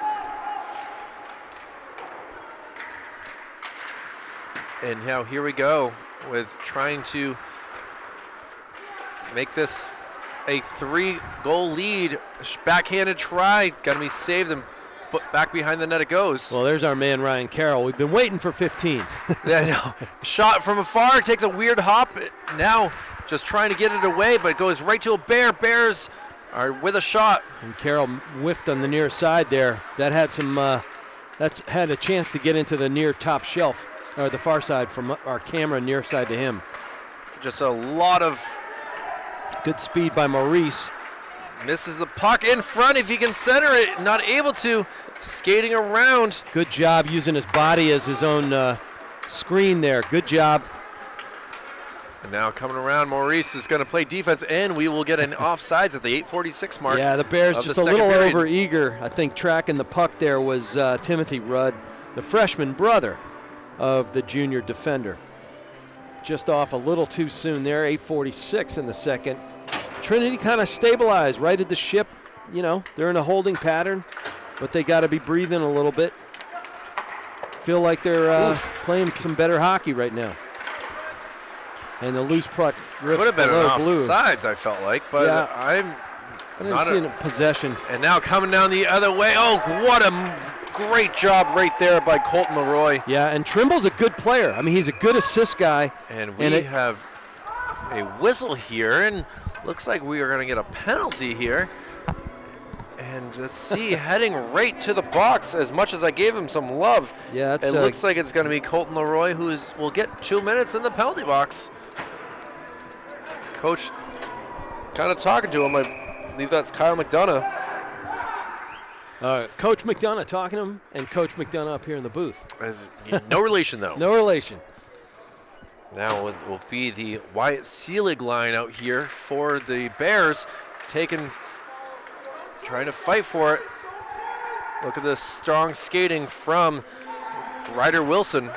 S1: And now here we go with trying to make this a 3-goal lead. Backhanded try, got to be saved, and back behind the net it goes.
S2: Well, there's our man Ryan Carroll. We've been waiting for 15.
S1: Yeah, no. Shot from afar, takes a weird hop. Now just trying to get it away, but it goes right to a Bear. Bears are with a shot.
S2: And Carroll whiffed on the near side there. That had that's had a chance to get into the near top shelf, or the far side from our camera near side to him.
S1: Just a lot of
S2: good speed by Maurice.
S1: Misses the puck in front if he can center it. Not able to. Skating around.
S2: Good job using his body as his own screen there. Good job.
S1: And now coming around, Maurice is going to play defense, and we will get an offsides at the 8:46 mark.
S2: Yeah, the Bears just a little over eager. I think tracking the puck there was Timothy Rudd, the freshman brother of the junior defender. Just off a little too soon there, 8:46 in the second. Trinity kind of stabilized, righted the ship. You know, they're in a holding pattern, but they got to be breathing a little bit. Feel like they're playing some better hockey right now. And the loose puck
S1: could have been an offsides, I felt like, but
S2: yeah,
S1: I
S2: didn't see it in possession.
S1: And now coming down the other way. Oh, what a great job right there by Colton Leroy.
S2: Yeah, and Trimble's a good player. I mean, he's a good assist guy.
S1: And we have a whistle here, and looks like we are going to get a penalty here. And let's see, heading right to the box. As much as I gave him some love,
S2: yeah,
S1: it looks like it's going to be Colton Leroy who will get 2 minutes in the penalty box. Coach kind of talking to him. I believe that's Kyle McDonough.
S2: Coach McDonough talking to him, and Coach McDonough up here in the booth.
S1: No relation, though.
S2: No relation.
S1: Now it will be the Wyatt Seelig line out here for the Bears, trying to fight for it. Look at this strong skating from Ryder Wilson.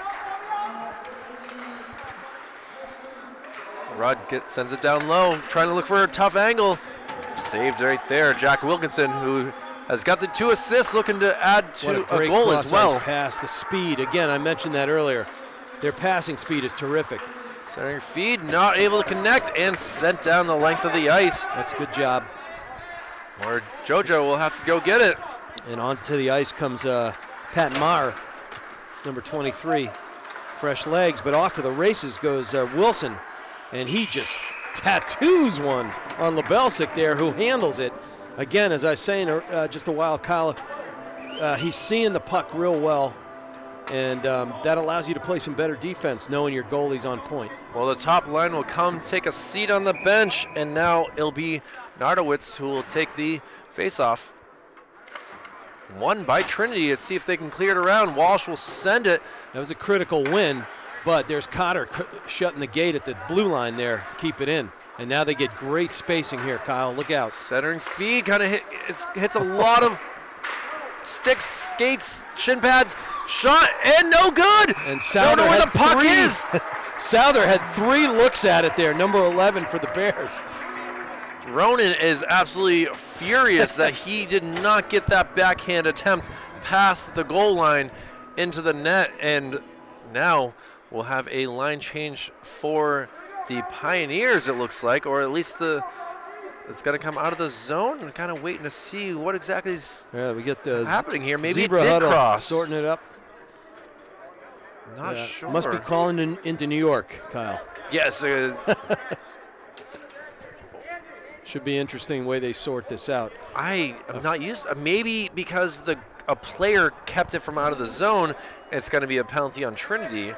S1: Rudd sends it down low, trying to look for a tough angle. Saved right there. Jack Wilkinson, who has got the 2 assists, looking to add to a goal as well.
S2: Pass, the speed. Again, I mentioned that earlier. Their passing speed is terrific.
S1: Centering feed, not able to connect, and sent down the length of the ice.
S2: That's a good job.
S1: Or JoJo will have to go get it.
S2: And onto the ice comes Pat Maher, number 23. Fresh legs, but off to the races goes Wilson. And he just tattoos one on Lebelsic there, who handles it. Again, as I was saying just a while, Kyle, he's seeing the puck real well. And that allows you to play some better defense, knowing your goalie's on point.
S1: Well, the top line will come take a seat on the bench, and now it'll be Nardowitz who will take the faceoff. Won by Trinity. Let's see if they can clear it around. Walsh will send it.
S2: That was a critical win, but there's Cotter shutting the gate at the blue line there to keep it in. And now they get great spacing here, Kyle. Look out.
S1: Centering feed kind of hits a lot of sticks, skates, shin pads. Shot and no good.
S2: And Souther
S1: don't know where the puck is.
S2: Souther had 3 looks at it there, number 11 for the Bears.
S1: Ronan is absolutely furious that he did not get that backhand attempt past the goal line into the net. And now we'll have a line change for the Pioneers, it looks like, or at least it's going to come out of the zone. And kind of waiting to see what exactly is
S2: we get
S1: happening here. Maybe
S2: Zebra
S1: it did
S2: huddle,
S1: cross.
S2: Sorting it up.
S1: Not sure.
S2: Must be calling into New York, Kyle.
S1: Yes.
S2: Should be interesting the way they sort this out.
S1: I am not used. Maybe because a player kept it from out of the zone, it's going to be a penalty on Trinity.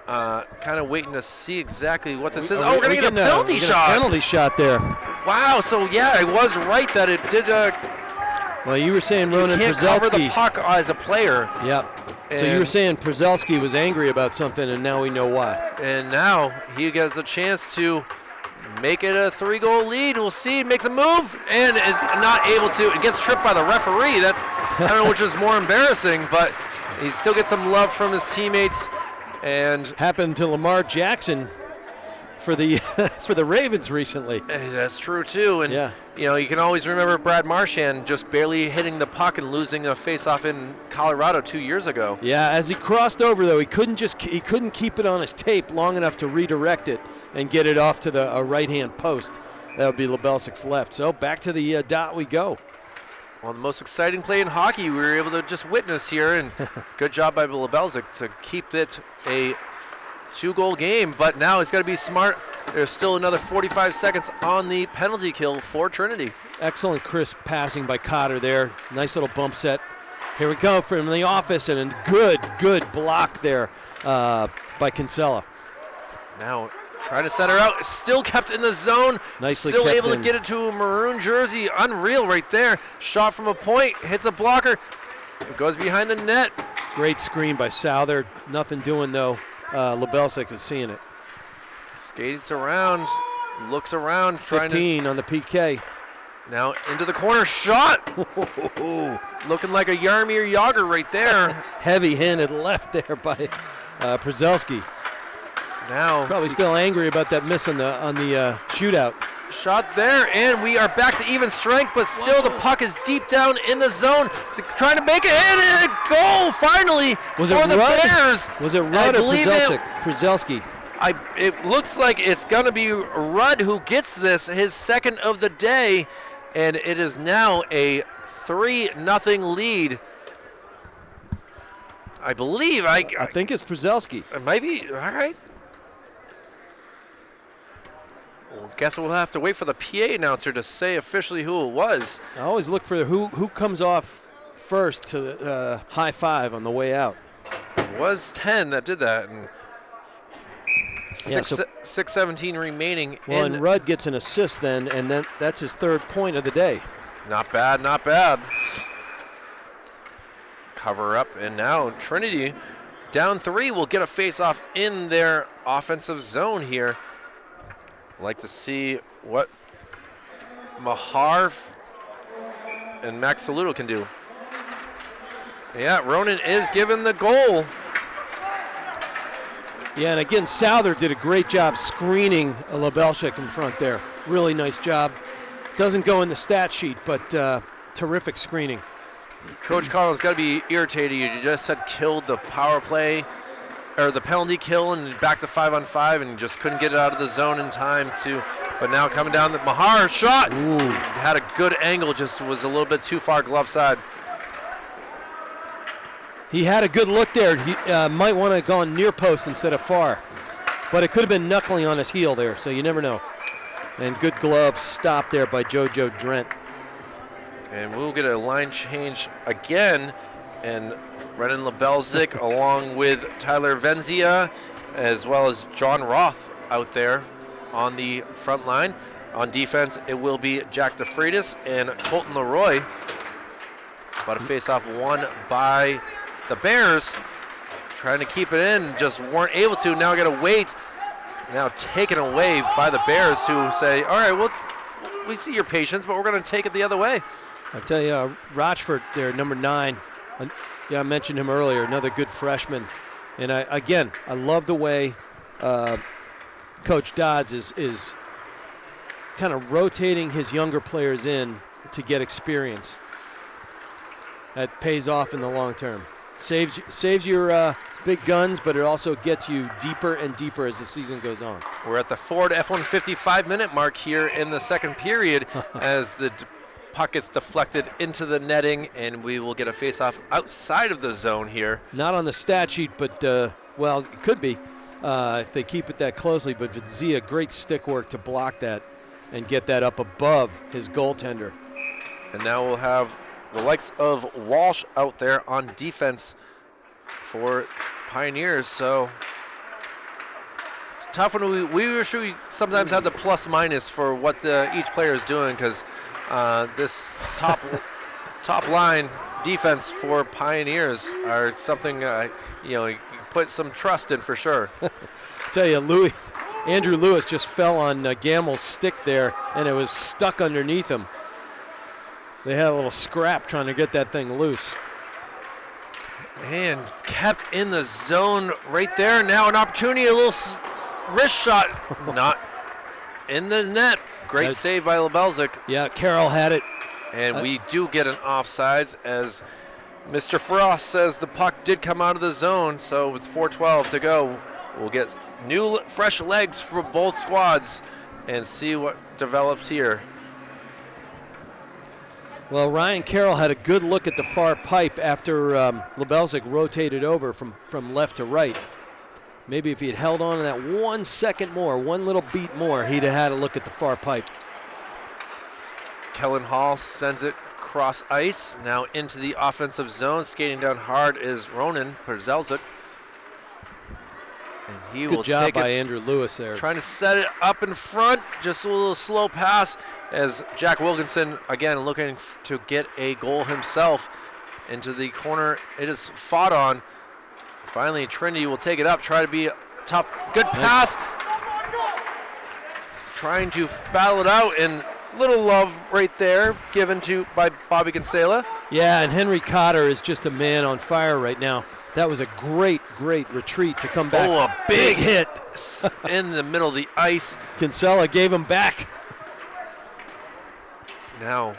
S1: Kind of waiting to see exactly what this is. Oh, we're going to get a penalty shot.
S2: A penalty shot there.
S1: Wow. So yeah, I was right that it did.
S2: Well, you were saying Ronan
S1: Przelski. You can't cover the puck as a player.
S2: Yep. So you were saying Przelski was angry about something, and now we know why.
S1: And now he gets a chance to make it a 3-goal lead. We'll see. Makes a move and is not able to. It gets tripped by the referee. That's I don't know which is more embarrassing, but he still gets some love from his teammates. And
S2: happened to Lamar Jackson for the for the Ravens recently.
S1: That's true too. And you can always remember Brad Marchand just barely hitting the puck and losing a faceoff in Colorado 2 years ago.
S2: Yeah, as he crossed over though, he couldn't keep it on his tape long enough to redirect it and get it off to the right-hand post. That would be Lebelsic's left. So back to the dot we go.
S1: Well, the most exciting play in hockey we were able to just witness here, and good job by Lebelsic to keep it a 2-goal game. But now he's got to be smart. There's still another 45 seconds on the penalty kill for Trinity.
S2: Excellent crisp passing by Cotter there. Nice little bump set. Here we go from the office, and a good block there by Kinsella.
S1: Now trying to set her out, still kept in the zone.
S2: Nicely
S1: still
S2: kept
S1: able
S2: in.
S1: to get it to a maroon jersey. Unreal right there. Shot from a point, hits a blocker. It goes behind the net.
S2: Great screen by Souther. Nothing doing though. Lebelsic is seeing it.
S1: Skates around, looks around.
S2: 15 on the PK.
S1: Now into the corner, shot. Looking like a Jaromir Jagr right there.
S2: Heavy-handed left there by Przelski.
S1: Now
S2: probably still angry about that miss on the shootout.
S1: Shot there, and we are back to even strength, but still the puck is deep down in the zone. Trying to make it in, and a goal finally for the Bears.
S2: Was it Rudd or Przelski?
S1: It looks like it's going to be Rudd who gets this, his second of the day, and it is now a 3-0 lead. I believe. I
S2: think it's Przelski.
S1: It might be. All right. Well, guess we'll have to wait for the PA announcer to say officially who it was.
S2: I always look for who comes off first to the high five on the way out.
S1: It was 10 that did that. And 6:17 remaining.
S2: Well, and Rudd gets an assist then, and that's his 3rd point of the day.
S1: Not bad, not bad. Cover up, and now Trinity down 3 will get a face-off in their offensive zone here. I'd like to see what Mahar and Max Saludo can do. Yeah, Ronan is given the goal.
S2: Yeah, and again, Souther did a great job screening Lebelchik in front there. Really nice job. Doesn't go in the stat sheet, but terrific screening.
S1: Coach Connell's got to be irritated. You just had killed the power play, or the penalty kill, and back to 5-on-5, and just couldn't get it out of the zone in time to. But now coming down, the Mahar shot.
S2: Ooh.
S1: Had a good angle, just was a little bit too far glove side.
S2: He had a good look there. He might want to have gone near post instead of far. But it could have been knuckling on his heel there, so you never know. And good glove stop there by JoJo Drent.
S1: And we'll get a line change again. And Brennan Lebelzik along with Tyler Venzia, as well as John Roth out there on the front line. On defense, it will be Jack DeFreitas and Colton Leroy. But a face-off won by the Bears, trying to keep it in, just weren't able to. Now got to wait. Now taken away by the Bears, who say, all right, well, we see your patience, but we're going to take it the other way.
S2: I tell you, Rochford there, number 9. Yeah, I mentioned him earlier, another good freshman. And I love the way Coach Dodds is kind of rotating his younger players in to get experience. That pays off in the long term. Saves your big guns, but it also gets you deeper and deeper as the season goes on.
S1: We're at the Ford F-150 5-minute mark here in the second period as the puck gets deflected into the netting, and we will get a face-off outside of the zone here.
S2: Not on the stat sheet, but, well, it could be if they keep it that closely. But Vizia, great stick work to block that and get that up above his goaltender.
S1: And now we'll have the likes of Walsh out there on defense for Pioneers. So it's a tough one. We wish we sometimes had the plus-minus for what each player is doing, because this top line defense for Pioneers are something you put some trust in for sure.
S2: I tell you, Andrew Lewis just fell on Gamble's stick there, and it was stuck underneath him. They had a little scrap trying to get that thing loose.
S1: And kept in the zone right there. Now an opportunity, a little wrist shot, not in the net. Great save by Lebelzik.
S2: Yeah, Carroll had it.
S1: And we do get an offsides, as Mr. Frost says the puck did come out of the zone. So with 4:12 to go, we'll get new, fresh legs for both squads and see what develops here.
S2: Well, Ryan Carroll had a good look at the far pipe after Lebelzik rotated over from left to right. Maybe if he had held on to that 1 second more, one little beat more, he'd have had a look at the far pipe.
S1: Kellen Hall sends it cross ice, now into the offensive zone. Skating down hard is Ronan Perzelzik. And he will take it.
S2: Good job by Andrew Lewis there.
S1: Trying to set it up in front, just a little slow pass as Jack Wilkinson, again, looking to get a goal himself into the corner. It is fought on. Finally, Trinity will take it up, try to be tough. Good pass. Trying to battle it out, and little love right there given by Bobby Kinsella.
S2: Yeah, and Henry Cotter is just a man on fire right now. That was a great, great retreat to come back.
S1: Oh, a big hit in the middle of the ice.
S2: Kinsella gave him back.
S1: Now,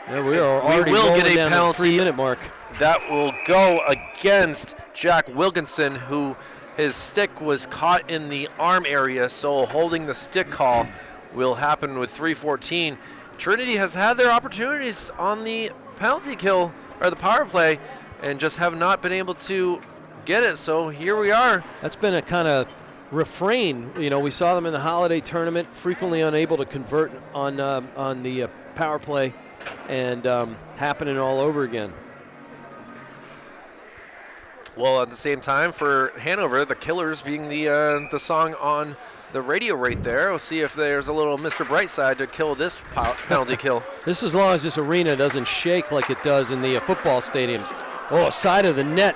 S2: yeah, we will
S1: get a penalty.
S2: 3-minute mark.
S1: That will go against Jack Wilkinson, who his stick was caught in the arm area, so holding the stick call will happen with 3:14. Trinity has had their opportunities on the penalty kill, or the power play, and just have not been able to get it, so here we are.
S2: That's been a kind of refrain. We saw them in the holiday tournament, frequently unable to convert on the power play, and happening all over again.
S1: Well, at the same time, for Hanover, the Killers being the song on the radio right there. We'll see if there's a little Mr. Brightside to kill this penalty kill.
S2: This as long as this arena doesn't shake like it does in the football stadiums. Oh, side of the net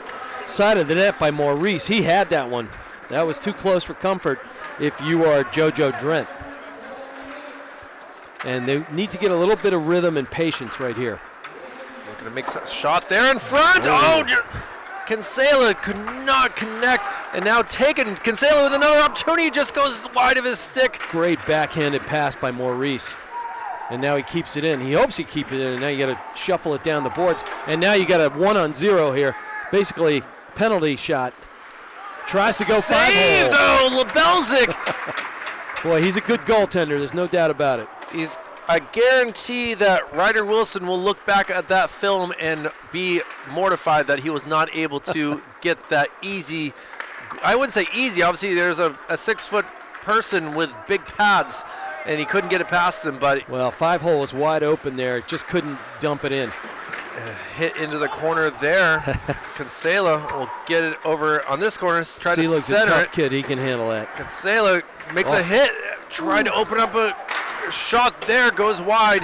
S2: by Maurice. He had that one. That was too close for comfort if you are JoJo Drent. And they need to get a little bit of rhythm and patience right here.
S1: They're going to make a shot there in front. Oh, Kinsella could not connect, and now taken. Kinsella with another opportunity, just goes wide of his stick.
S2: Great backhanded pass by Maurice. And now he keeps it in. He hopes he keeps it in, and now you got to shuffle it down the boards. And now you got a 1-on-0 here. Basically, penalty shot. Tries to go
S1: Save, though, Lebelzik.
S2: Boy, he's a good goaltender. There's no doubt about it.
S1: I guarantee that Ryder Wilson will look back at that film and be mortified that he was not able to get that easy. I wouldn't say easy. Obviously, there's a 6-foot person with big pads, and he couldn't get it past him. But
S2: well, 5-hole was wide open there. Just couldn't dump it in.
S1: Hit into the corner there. Kinsella will get it over on this corner. Try to center
S2: a tough
S1: it.
S2: Kid, he can handle that.
S1: Kinsella makes a hit. Tried to open up a shot there, goes wide,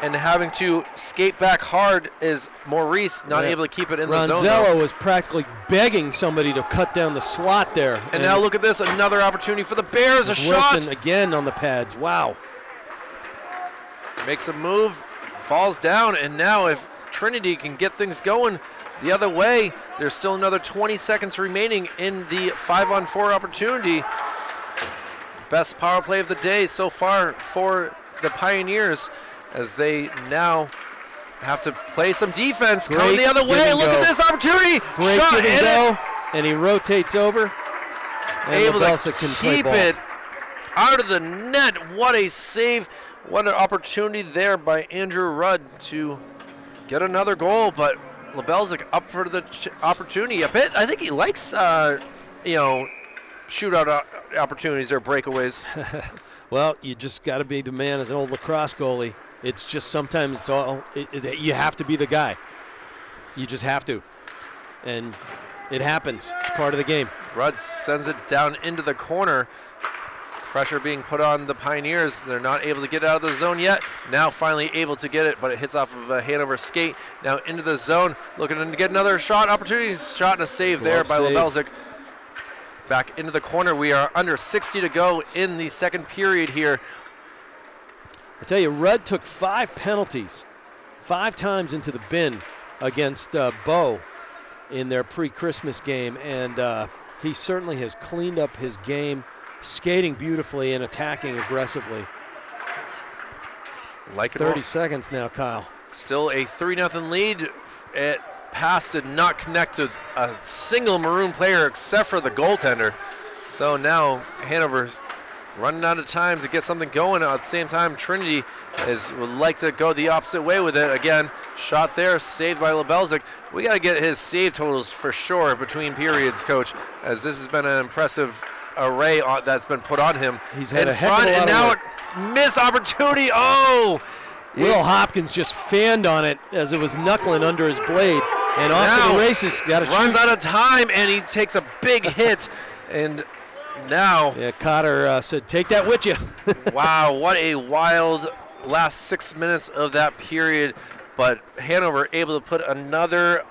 S1: and having to skate back hard is Maurice, not able to keep it in the zone.
S2: Ronzello was practically begging somebody to cut down the slot there.
S1: And now look at this, another opportunity for the Bears, a shot.
S2: Wilson again on the pads, wow.
S1: Makes a move, falls down, and now if Trinity can get things going the other way, there's still another 20 seconds remaining in the 5-on-4 opportunity. Best power play of the day so far for the Pioneers as they now have to play some defense. Coming the other way. Look at this opportunity.
S2: Great
S1: shot
S2: and go. And he rotates over. And
S1: able to keep it out of the net. What a save. What an opportunity there by Andrew Rudd to get another goal. But Lebelzik up for the opportunity a bit. I think he likes, shootout opportunities or breakaways.
S2: Well, you just got to be the man as an old lacrosse goalie. It's just sometimes you have to be the guy. You just have to. And it happens. It's part of the game.
S1: Rudd sends it down into the corner. Pressure being put on the Pioneers. They're not able to get out of the zone yet. Now finally able to get it, but it hits off of a Hanover skate. Now into the zone. Looking to get another shot opportunity. Shot and a save there by Lebelzik. Back into the corner. We are under 60 to go in the second period here.
S2: I tell you, Rudd took 5 penalties, 5 times into the bin against Bow in their pre-Christmas game, and he certainly has cleaned up his game, skating beautifully and attacking aggressively.
S1: Like
S2: 30 seconds now, Kyle.
S1: Still a 3-0 lead. Pass did not connect to a single Maroon player except for the goaltender. So now Hanover's running out of time to get something going. At the same time, Trinity would like to go the opposite way with it. Again, shot there, saved by Lebelzik. We got to get his save totals for sure between periods, Coach, as this has been an impressive array that's been put on him.
S2: He's had
S1: in
S2: a heck of a lot
S1: and
S2: of
S1: now
S2: work.
S1: Missed opportunity. Oh!
S2: Will Hopkins just fanned on it as it was knuckling under his blade. And off to the races.
S1: Runs out of time, and he takes a big hit. And now.
S2: Yeah, Cotter said, take that with you.
S1: Wow, what a wild last 6 minutes of that period. But Hanover able to put another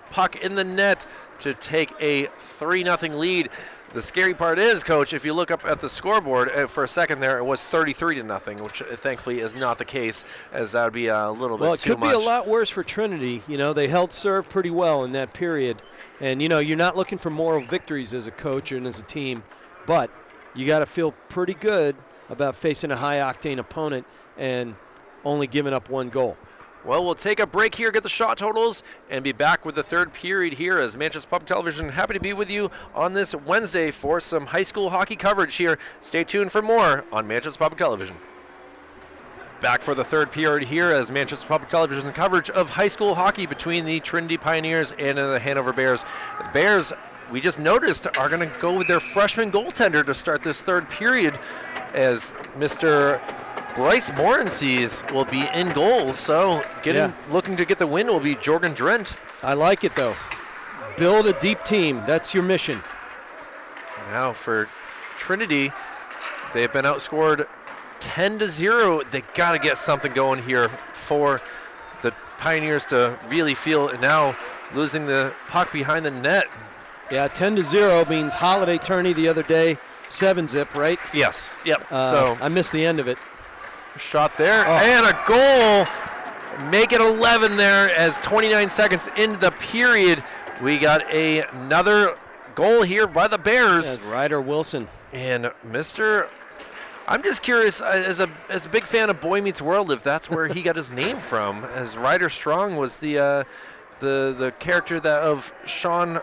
S1: puck in the net to take a 3-0 lead. The scary part is, Coach, if you look up at the scoreboard for a second there, it was 33-0, which thankfully is not the case, as that would be a little bit too much.
S2: Well, it could be a lot worse for Trinity. You know, they held serve pretty well in that period. And, you know, you're not looking for moral victories as a coach and as a team, but you got to feel pretty good about facing a high-octane opponent and only giving up 1 goal.
S1: Well, we'll take a break here, get the shot totals, and be back with the third period here as Manchester Public Television. Happy to be with you on this Wednesday for some high school hockey coverage here. Stay tuned for more on Manchester Public Television. Back for the third period here as Manchester Public Television coverage of high school hockey between the Trinity Pioneers and the Hanover Bears. The Bears, we just noticed, are going to go with their freshman goaltender to start this third period as Mr. Bryce Morensees will be in goal, so looking to get the win will be Jorgen Drent.
S2: I like it, though. Build a deep team. That's your mission.
S1: Now for Trinity, they've been outscored 10-0. They got to get something going here for the Pioneers to really feel. And now losing the puck behind the net.
S2: Yeah, 10-0 means holiday tourney the other day, 7-zip, right?
S1: Yes. Yep.
S2: So I missed the end of it.
S1: Shot there and a goal. Make it 11 there as 29 seconds into the period. We got another goal here by the Bears.
S2: Yeah, Ryder Wilson.
S1: And I'm just curious, as a big fan of Boy Meets World, if that's where he got his name from, as Ryder Strong was the character of Sean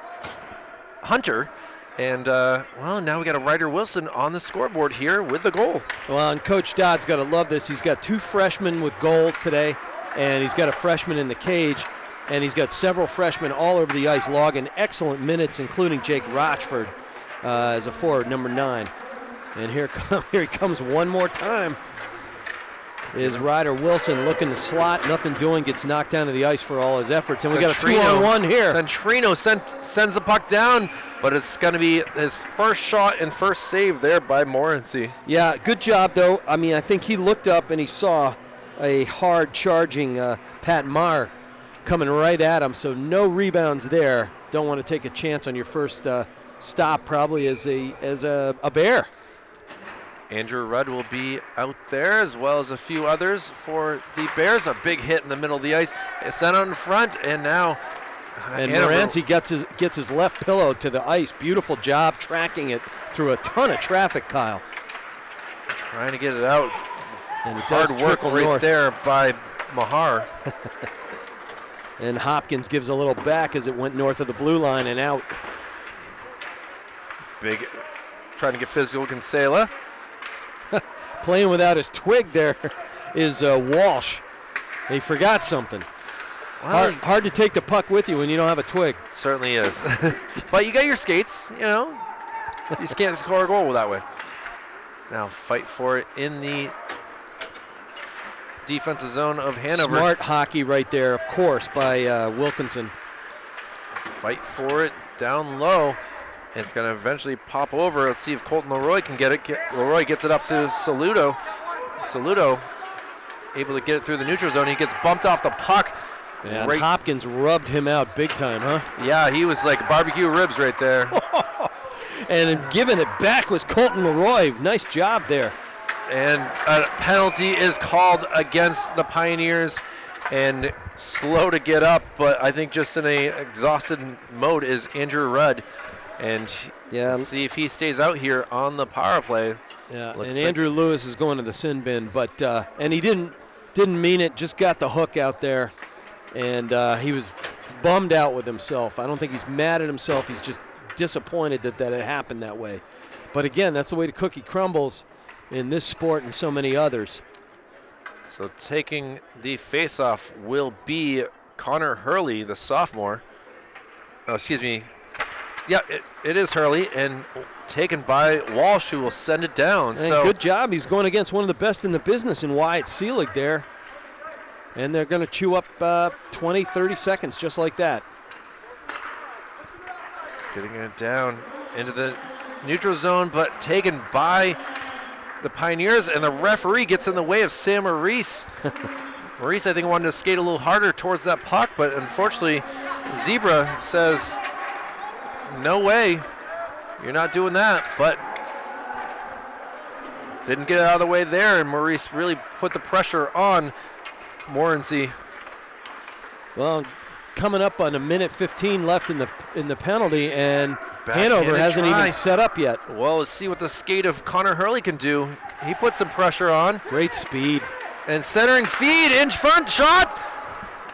S1: Hunter. And, now we got a Ryder Wilson on the scoreboard here with the goal.
S2: Well, and Coach Dodd's got to love this. He's got 2 freshmen with goals today, and he's got a freshman in the cage, and he's got several freshmen all over the ice logging excellent minutes, including Jake Rochford as a forward, number 9. And here he comes one more time. Is Ryder Wilson looking to slot, nothing doing, gets knocked down to the ice for all his efforts. And we got a 2-on-1 here.
S1: Centrino sends the puck down, but it's going to be his first shot and first save there by Morency.
S2: Yeah, good job, though. I mean, I think he looked up and he saw a hard charging Pat Maher coming right at him, so no rebounds there. Don't want to take a chance on your first stop, probably as a Bear.
S1: Andrew Rudd will be out there, as well as a few others for the Bears. A big hit in the middle of the ice. It's sent out in front, and now
S2: and Morency gets his left pillow to the ice. Beautiful job tracking it through a ton of traffic, Kyle.
S1: Trying to get it out.
S2: And it
S1: hard
S2: does
S1: work right
S2: north
S1: there by Mahar.
S2: And Hopkins gives a little back as it went north of the blue line and out.
S1: Big, trying to get physical, Kinsella.
S2: Playing without his twig there is Walsh. He forgot something.
S1: Well,
S2: hard to take the puck with you when you don't have a twig.
S1: Certainly is. But you got your skates, you know. You just can't score a goal that way. Now fight for it in the defensive zone of Hanover.
S2: Smart hockey right there, of course, by Wilkinson.
S1: Fight for it down low. It's going to eventually pop over. Let's see if Colton Leroy can get it. Leroy gets it up to Saludo. Saludo able to get it through the neutral zone. He gets bumped off the puck.
S2: Yeah, and Hopkins rubbed him out big time, huh?
S1: Yeah, he was like barbecue ribs right there.
S2: And giving it back was Colton Leroy. Nice job there.
S1: And a penalty is called against the Pioneers, and slow to get up, but I think just in a exhausted mode is Andrew Rudd. And let's see if he stays out here on the power play.
S2: Yeah, and Andrew Lewis is going to the sin bin, but and he didn't mean it, just got the hook out there, and he was bummed out with himself. I don't think he's mad at himself. He's just disappointed that it happened that way. But again, that's the way the cookie crumbles in this sport and so many others.
S1: So taking the faceoff will be Connor Hurley, the sophomore. Oh, excuse me. Yeah, it is Hurley, and taken by Walsh, who will send it down.
S2: And
S1: so
S2: good job. He's going against one of the best in the business in Wyatt Seelig there. And they're going to chew up 20, 30 seconds just like that.
S1: Getting it down into the neutral zone, but taken by the Pioneers, and the referee gets in the way of Sam Maurice. Maurice, I think, wanted to skate a little harder towards that puck, but unfortunately, Zebra says, no way, you're not doing that, but didn't get it out of the way there, and Maurice really put the pressure on Morency.
S2: Well, coming up on a minute 15 left in the penalty, and
S1: Backhanded
S2: Hanover hasn't
S1: try.
S2: even set up yet.
S1: Well, let's see what the skate of Connor Hurley can do. He put some pressure on.
S2: Great speed.
S1: And centering feed, in front, shot,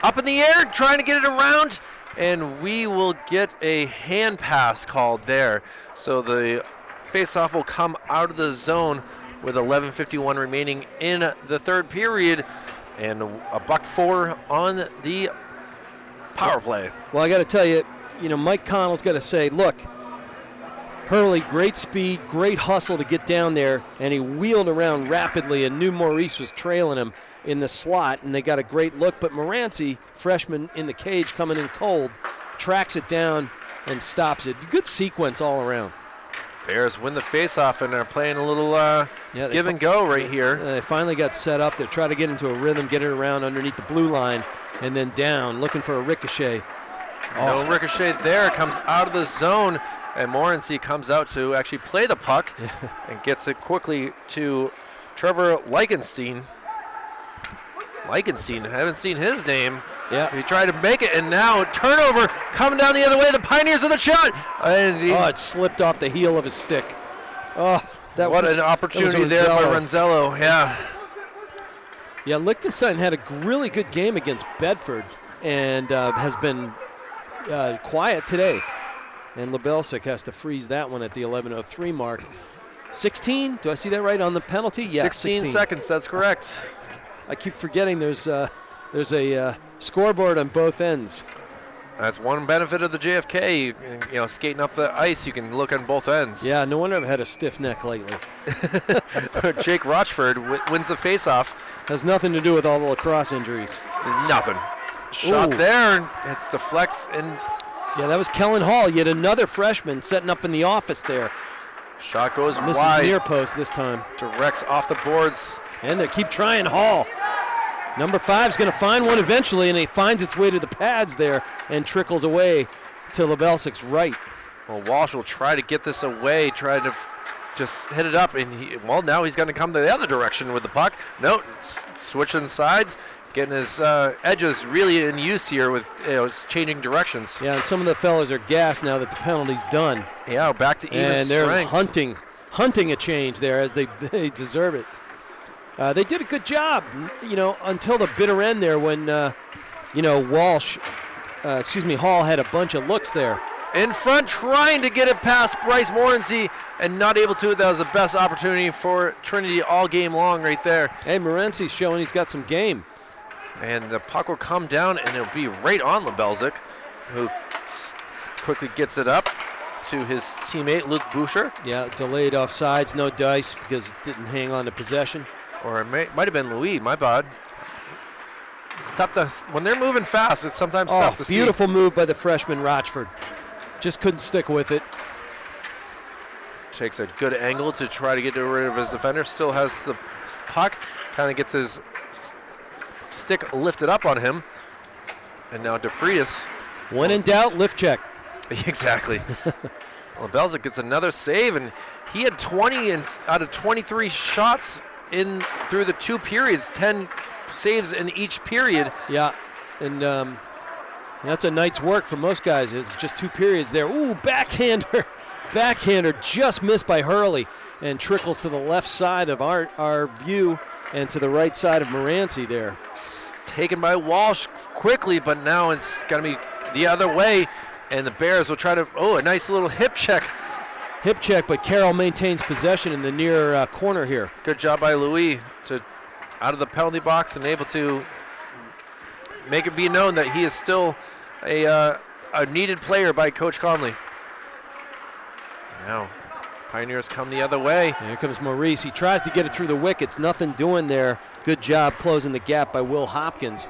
S1: up in the air, trying to get it around. And we will get a hand pass called there. So the faceoff will come out of the zone with 11:51 remaining in the third period. And a $1.04 on the power play.
S2: Well, I got to tell you, Mike Connell's got to say, look, Hurley, great speed, great hustle to get down there, and he wheeled around rapidly and knew Maurice was trailing him in the slot, and they got a great look. But Morency, freshman in the cage coming in cold, tracks it down and stops it. Good sequence all around.
S1: Bears win the faceoff and are playing a little give and go right here.
S2: They finally got set up. They try to get into a rhythm, get it around underneath the blue line, and then down, looking for a ricochet.
S1: No ricochet there. Comes out of the zone, and Morency comes out to actually play the puck and gets it quickly to Trevor Leichenstein. Leichenstein, I haven't seen his name.
S2: Yeah.
S1: He tried to make it, and now turnover coming down the other way. The Pioneers with a shot. And
S2: it slipped off the heel of his stick. Oh,
S1: what an opportunity there by Renzello. Yeah.
S2: Yeah, Liechtenstein had a really good game against Bedford and has been quiet today. And Lebelsic has to freeze that one at the 11:03 mark. 16, do I see that right on the penalty? Yeah,
S1: 16 seconds, that's correct.
S2: I keep forgetting there's a scoreboard on both ends.
S1: That's one benefit of the JFK. Skating up the ice, you can look on both ends.
S2: Yeah, no wonder I've had a stiff neck lately.
S1: Jake Rochford wins the faceoff.
S2: Has nothing to do with all the lacrosse injuries.
S1: Nothing. Shot there, and it deflects. And
S2: yeah, that was Kellen Hall, yet another freshman setting up in the office there.
S1: Shot goes
S2: Misses
S1: wide.
S2: Near post this time.
S1: Directs off the boards.
S2: And they keep trying Hall. Number 5 is going to find one eventually, and he finds its way to the pads there and trickles away to Lebelsic's right.
S1: Well, Walsh will try to get this away, try to just hit it up, and now he's going to come the other direction with the puck. No, switching sides, getting his edges really in use here with changing directions.
S2: Yeah, and some of the fellas are gassed now that the penalty's done.
S1: Yeah, back to even
S2: and they're
S1: strength.
S2: hunting a change there as they deserve it. They did a good job, until the bitter end there when, Hall had a bunch of looks there.
S1: In front, trying to get it past Bryce Morency and not able to. That was the best opportunity for Trinity all game long right there.
S2: Hey, Morency's showing he's got some game.
S1: And the puck will come down, and it'll be right on Lebelsic, who quickly gets it up to his teammate, Luke Boucher.
S2: Yeah, delayed offsides, no dice because it didn't hang on to possession.
S1: Or it might have been Louis, my bad. It's tough to, when they're moving fast, it's sometimes tough to see.
S2: Beautiful move by the freshman Rochford. Just couldn't stick with it.
S1: Takes a good angle to try to get rid of his defender. Still has the puck. Kind of gets his stick lifted up on him. And now DeFreitas.
S2: When in doubt, lift check.
S1: Exactly. Lebelsic gets another save, and he had 20 out of 23 shots in through the 2 periods, 10 saves in each period.
S2: Yeah, and that's a night's work for most guys. It's just 2 periods there. Ooh, backhander just missed by Hurley and trickles to the left side of our view and to the right side of Morency there.
S1: Taken by Walsh quickly, but now it's going to be the other way, and the Bears will try to, a nice little hip check.
S2: Hip check, but Carroll maintains possession in the near corner here.
S1: Good job by Louis to out of the penalty box and able to make it be known that he is still a needed player by Coach Conley. Now, Pioneers come the other way.
S2: And here comes Maurice. He tries to get it through the wickets. Nothing doing there. Good job closing the gap by Will Hopkins.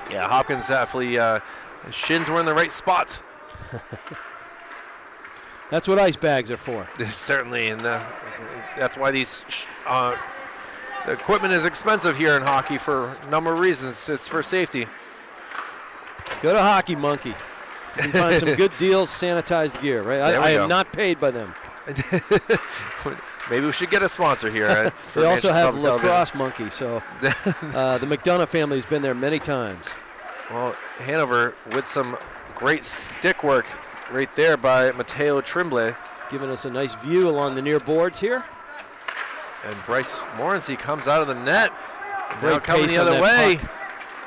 S1: Yeah, Hopkins definitely, his shins were in the right spot.
S2: That's what ice bags are for.
S1: Certainly, and that's why these the equipment is expensive here in hockey for a number of reasons. It's for safety.
S2: Go to Hockey Monkey. You can find some good deals, sanitized gear, right? I am not paid by them.
S1: Maybe we should get a sponsor here.
S2: They also have Lacrosse Monkey, so the McDonough family has been there many times.
S1: Well, Hanover with some great stick work right there by Mateo Tremblay.
S2: Giving us a nice view along the near boards here.
S1: And Bryce Morency comes out of the net. Now
S2: Great
S1: coming the other way.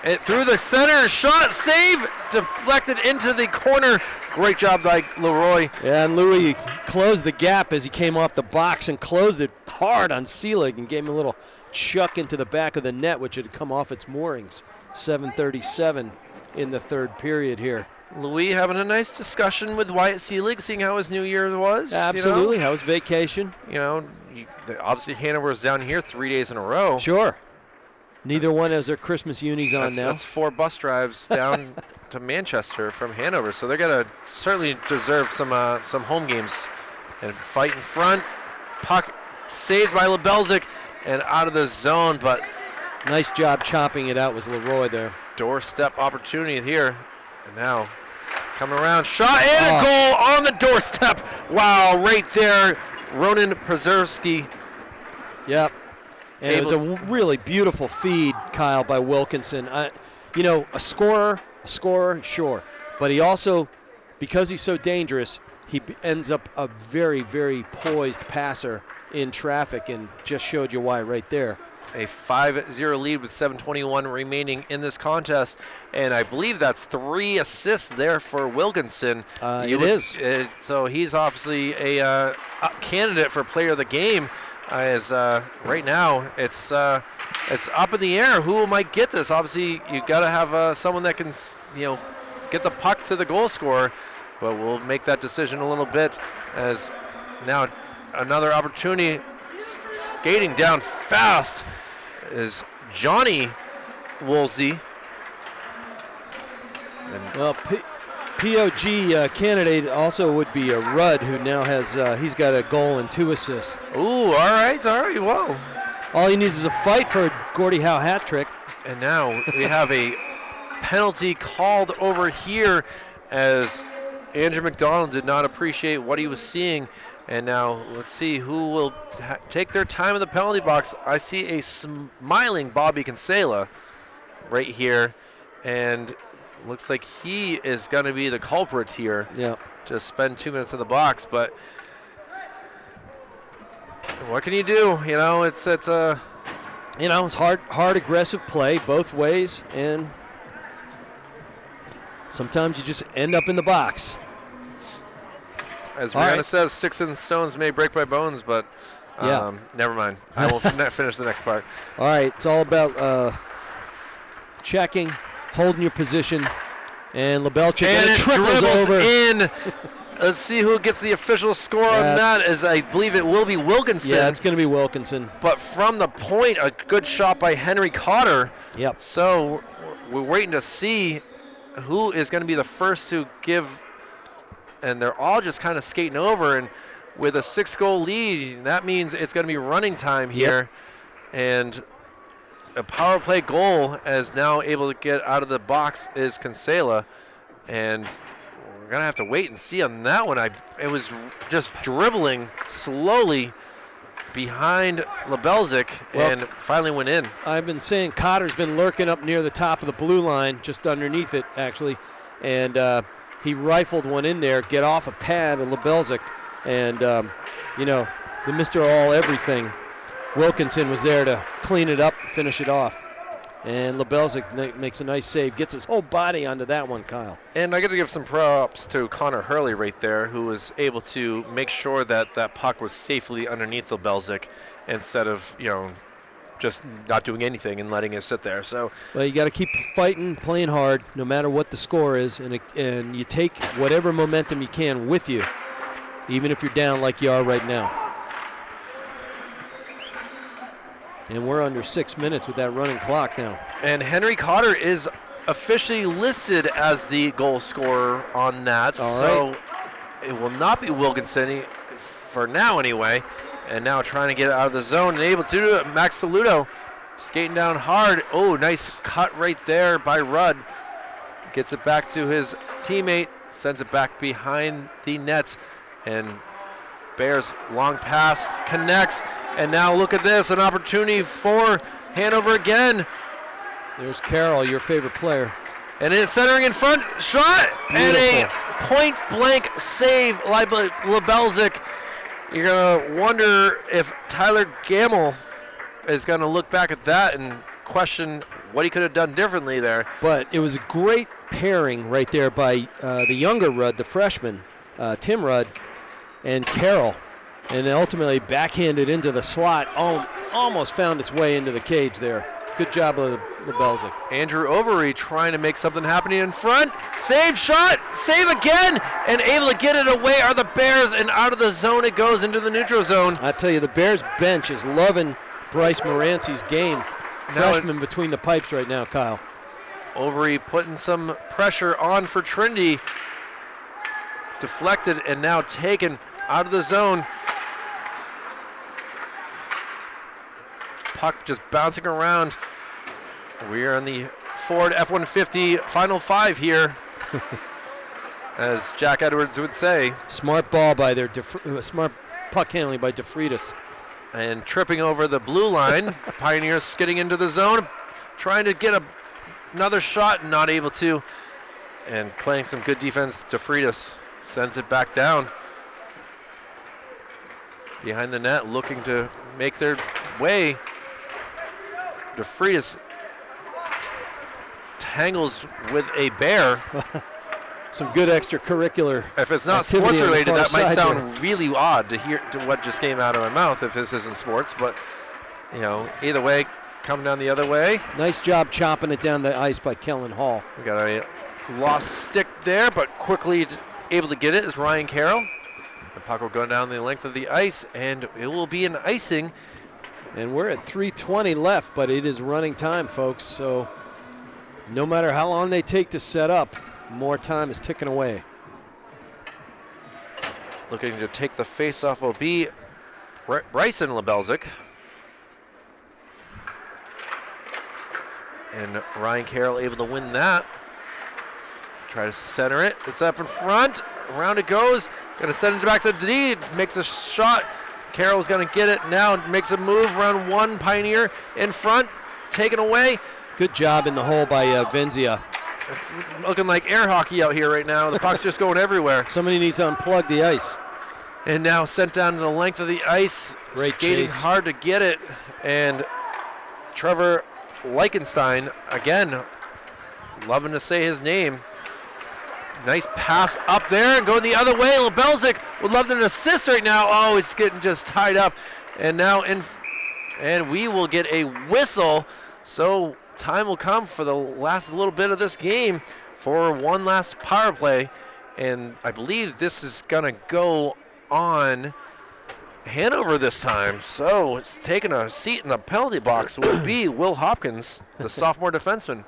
S1: It through the center, shot, save, deflected into the corner. Great job by Leroy.
S2: Yeah, and Louis closed the gap as he came off the box and closed it hard on Seelig and gave him a little chuck into the back of the net, which had come off its moorings. 7:37 in the third period here.
S1: Louis having a nice discussion with Wyatt Seelig, seeing how his New Year was.
S2: Absolutely. How was vacation?
S1: Obviously Hanover's down here 3 days in a row.
S2: Sure. Neither one has their Christmas unis on now.
S1: That's 4 bus drives down to Manchester from Hanover, so they're going to certainly deserve some home games. And fight in front. Puck saved by Lebelsic and out of the zone, but
S2: nice job chopping it out with Leroy there.
S1: Doorstep opportunity here. And now Coming around, shot, and a goal on the doorstep. Wow, right there, Ronan Przerski.
S2: Yep. And it was a really beautiful feed, Kyle, by Wilkinson. You know, a scorer, sure. But he also, because he's so dangerous, he ends up a very, very poised passer in traffic, and just showed you why right there.
S1: A 5-0 lead with 7:21 remaining in this contest, and I believe that's 3 assists there for Wilkinson. So he's obviously a candidate for player of the game. As right now, it's up in the air. Who might get this? Obviously, you got to have someone that can, get the puck to the goal scorer. But we'll make that decision a little bit. As now another opportunity, skating down fast is Johnny Woolsey.
S2: Well, POG candidate also would be a Rudd, who now has he's got a goal and 2 assists.
S1: Ooh, all right, well.
S2: All he needs is a fight for a Gordie Howe hat trick.
S1: And now we have a penalty called over here, as Andrew McDonald did not appreciate what he was seeing. And now let's see who will take their time in the penalty box. I see a smiling Bobby Kinsella right here, and looks like he is going to be the culprit here.
S2: Yeah.
S1: Just spend 2 minutes in the box, but what can you do? It's
S2: hard aggressive play both ways, and sometimes you just end up in the box.
S1: As Rihanna says, sticks and stones may break my bones, but never mind. I will finish the next part.
S2: All right, it's all about checking, holding your position, and Lebelchik
S1: dribbles
S2: over.
S1: In. Let's see who gets the official score on that, as I believe it will be Wilkinson.
S2: Yeah, it's going to be Wilkinson.
S1: But from the point, a good shot by Henry Cotter.
S2: Yep.
S1: So we're waiting to see who is going to be the first to give. And they're all just kind of skating over, and with a 6-goal lead, that means it's going to be running time here. Yep. And a power play goal, as now able to get out of the box, is Kinsella. And we're going to have to wait and see on that one. It was just dribbling slowly behind Lebelzik, and finally went in.
S2: I've been saying Cotter's been lurking up near the top of the blue line, just underneath it, actually. And he rifled one in there, get off a pad of Lebelzik, and, the Mr. All-Everything, Wilkinson, was there to clean it up, finish it off. And Lebelzik makes a nice save, gets his whole body onto that one, Kyle.
S1: And I got to give some props to Connor Hurley right there, who was able to make sure that that puck was safely underneath Lebelzik instead of, just not doing anything and letting it sit there. So,
S2: well, you got to keep fighting, playing hard, no matter what the score is, and you take whatever momentum you can with you, even if you're down like you are right now. And we're under 6 minutes with that running clock now.
S1: And Henry Cotter is officially listed as the goal scorer on that.
S2: All
S1: so
S2: right.
S1: It will not be Wilkinson for now anyway. And now trying to get out of the zone and able to do it. Max Saludo skating down hard. Oh, nice cut right there by Rudd. Gets it back to his teammate. Sends it back behind the net. And Bears long pass connects. And now look at this. An opportunity for Hanover again.
S2: There's Carroll, your favorite player.
S1: And it's centering in front. Shot.
S2: Beautiful.
S1: And a point-blank save by Lebelzik. You're going to wonder if Tyler Gamble is going to look back at that and question what he could have done differently there.
S2: But it was a great pairing right there by the younger Rudd, the freshman, Tim Rudd, and Carroll. And then ultimately backhanded into the slot. Almost found its way into the cage there. Good job of Lebelzik.
S1: Andrew Overy trying to make something happen in front. Save shot, save again, and able to get it away are the Bears, and out of the zone it goes into the neutral zone.
S2: I tell you, the Bears bench is loving Bryce Morancey's game. Freshman between the pipes right now, Kyle.
S1: Overy putting some pressure on for Trinity. Deflected and now taken out of the zone. Puck just bouncing around. We are on the Ford F-150 Final 5 here. as Jack Edwards would say.
S2: Smart ball by their smart puck handling by DeFreitas.
S1: And tripping over the blue line. Pioneers getting into the zone, trying to get another shot, not able to. And playing some good defense, DeFreitas sends it back down. Behind the net, looking to make their way. DeFreitas tangles with a bear.
S2: Some good extracurricular.
S1: If it's not sports related, that might sound really odd to hear to what just came out of my mouth if this isn't sports. But either way, come down the other way.
S2: Nice job chopping it down the ice by Kellen Hall.
S1: We got a lost stick there, but quickly able to get it is Ryan Carroll. The puck will go down the length of the ice, and it will be an icing.
S2: And we're at 3:20 left, but it is running time, folks. So no matter how long they take to set up, more time is ticking away.
S1: Looking to take the face-off will be Bryson Lebelzik. And Ryan Carroll able to win that. Try to center it. It's up in front. Around it goes. Going to send it back to D. Makes a shot. Carroll's going to get it now. Makes a move. Round one. Pioneer in front. Taken away.
S2: Good job in the hole by Venzia.
S1: It's looking like air hockey out here right now. The puck's just going everywhere.
S2: Somebody needs to unplug the ice.
S1: And now sent down to the length of the ice.
S2: Great
S1: skating
S2: chase.
S1: hard to get it. And Trevor Leichenstein, again, loving to say his name. Nice pass up there and going the other way. Lebelzik would love an assist right now. Oh, it's getting just tied up. And now and we will get a whistle. So time will come for the last little bit of this game for one last power play. And I believe this is going to go on Hanover this time. So it's taking a seat in the penalty box would be Will Hopkins, the sophomore defenseman.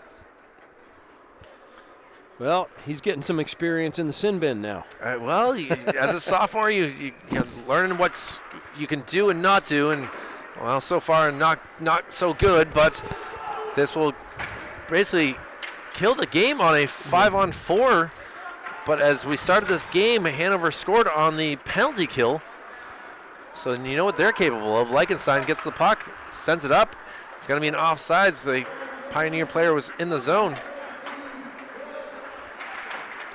S2: Well, he's getting some experience in the sin bin now.
S1: Well, as a sophomore, you're learning what you can do and not do, and well, so far not so good. But this will basically kill the game on a 5-on-4. But as we started this game, Hanover scored on the penalty kill. So you know what they're capable of. Leichenstein gets the puck, sends it up. It's going to be an offsides. The Pioneer player was in the zone.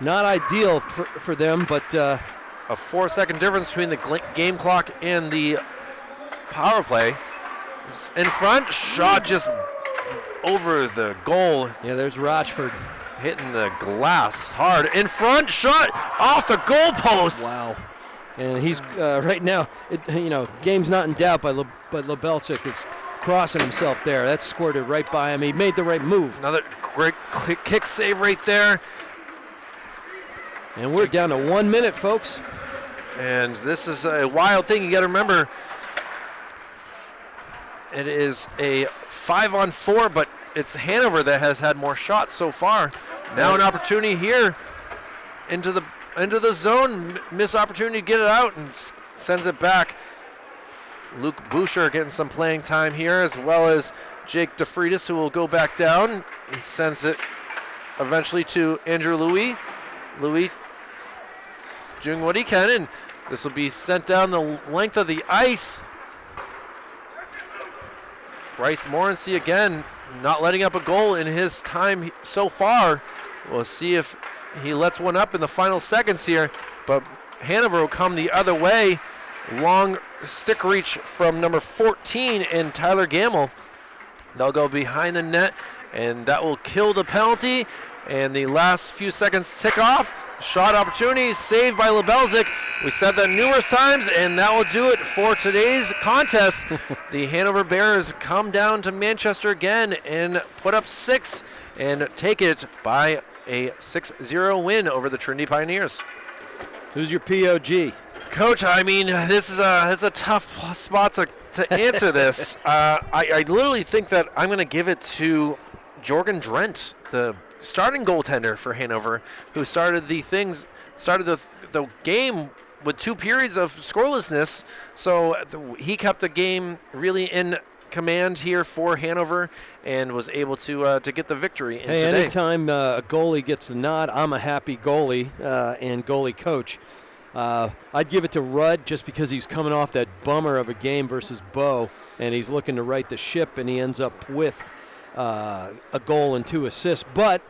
S2: Not ideal for them, but
S1: a 4-second difference between the game clock and the power play. In front, shot just over the goal.
S2: Yeah, there's Rochford.
S1: Hitting the glass hard. In front, shot off the goal post.
S2: Wow. And he's right now, game's not in doubt, but Lebelzik is crossing himself there. That scored it right by him. He made the right move.
S1: Another great kick save right there.
S2: And we're down to 1 minute, folks.
S1: And this is a wild thing. You got to remember, it is a 5-on-4, but it's Hanover that has had more shots so far. Now an opportunity here into the zone. Miss opportunity to get it out and sends it back. Luke Boucher getting some playing time here, as well as Jake DeFreitas, who will go back down. He sends it eventually to Andrew Louis. Louis doing what he can, and this will be sent down the length of the ice. Bryce Morency again, not letting up a goal in his time so far. We'll see if he lets one up in the final seconds here, but Hanover will come the other way. Long stick reach from number 14 in Tyler Gamble. They'll go behind the net, and that will kill the penalty. And the last few seconds tick off. Shot opportunity saved by Lebelzik. We said that numerous times, and that will do it for today's contest. The Hanover Bears come down to Manchester again and put up 6 and take it by a 6-0 win over the Trinity Pioneers.
S2: Who's your POG?
S1: Coach, I mean, it's a tough spot to answer this. I literally think that I'm going to give it to Jorgen Drent, the starting goaltender for Hanover, who started the game with 2 periods of scorelessness. So he kept the game really in command here for Hanover and was able to get the victory in
S2: hey,
S1: today.
S2: Anytime a goalie gets the nod, I'm a happy goalie and goalie coach. I'd give it to Rudd just because he's coming off that bummer of a game versus Bo, and he's looking to right the ship, and he ends up with a goal and 2 assists. But,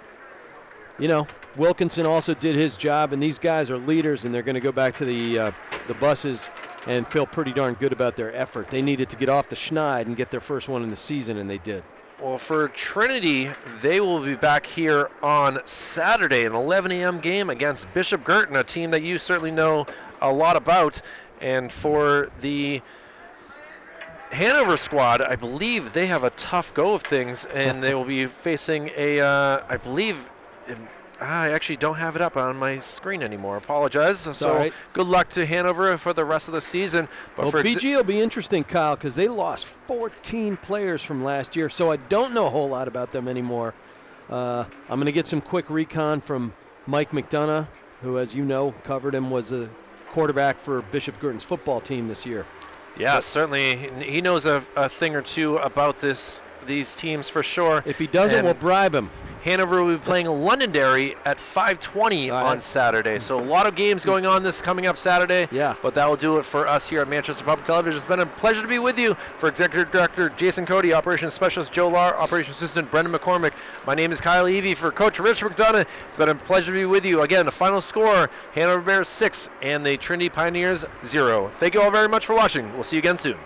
S2: you know, Wilkinson also did his job, and these guys are leaders, and they're going to go back to the buses and feel pretty darn good about their effort. They needed to get off the schneid and get their first one in the season, and they did.
S1: Well, for Trinity, they will be back here on Saturday, an 11 a.m. game against Bishop Girton, a team that you certainly know a lot about. And for the Hanover squad, I believe they have a tough go of things, and they will be facing I believe, I actually don't have it up on my screen anymore. Apologize. So
S2: all right.
S1: Good luck to Hanover for the rest of the season. But
S2: Well, BG will be interesting, Kyle, because they lost 14 players from last year, so I don't know a whole lot about them anymore. I'm going to get some quick recon from Mike McDonough, who, as you know, covered him, was a quarterback for Bishop Girton's football team this year.
S1: Yeah, certainly. He knows a thing or two about these teams for sure.
S2: If he doesn't, we'll bribe him.
S1: Hanover will be playing Londonderry at 5:20 on Saturday. So a lot of games going on this coming up Saturday.
S2: Yeah.
S1: But that will do it for us here at Manchester Public Television. It's been a pleasure to be with you. For Executive Director Jason Cody, Operations Specialist Joe Lahr, Operations Assistant Brendan McCormick. My name is Kyle Evie. For Coach Rich McDonough, it's been a pleasure to be with you. Again, the final score, Hanover Bears 6 and the Trinity Pioneers 0. Thank you all very much for watching. We'll see you again soon.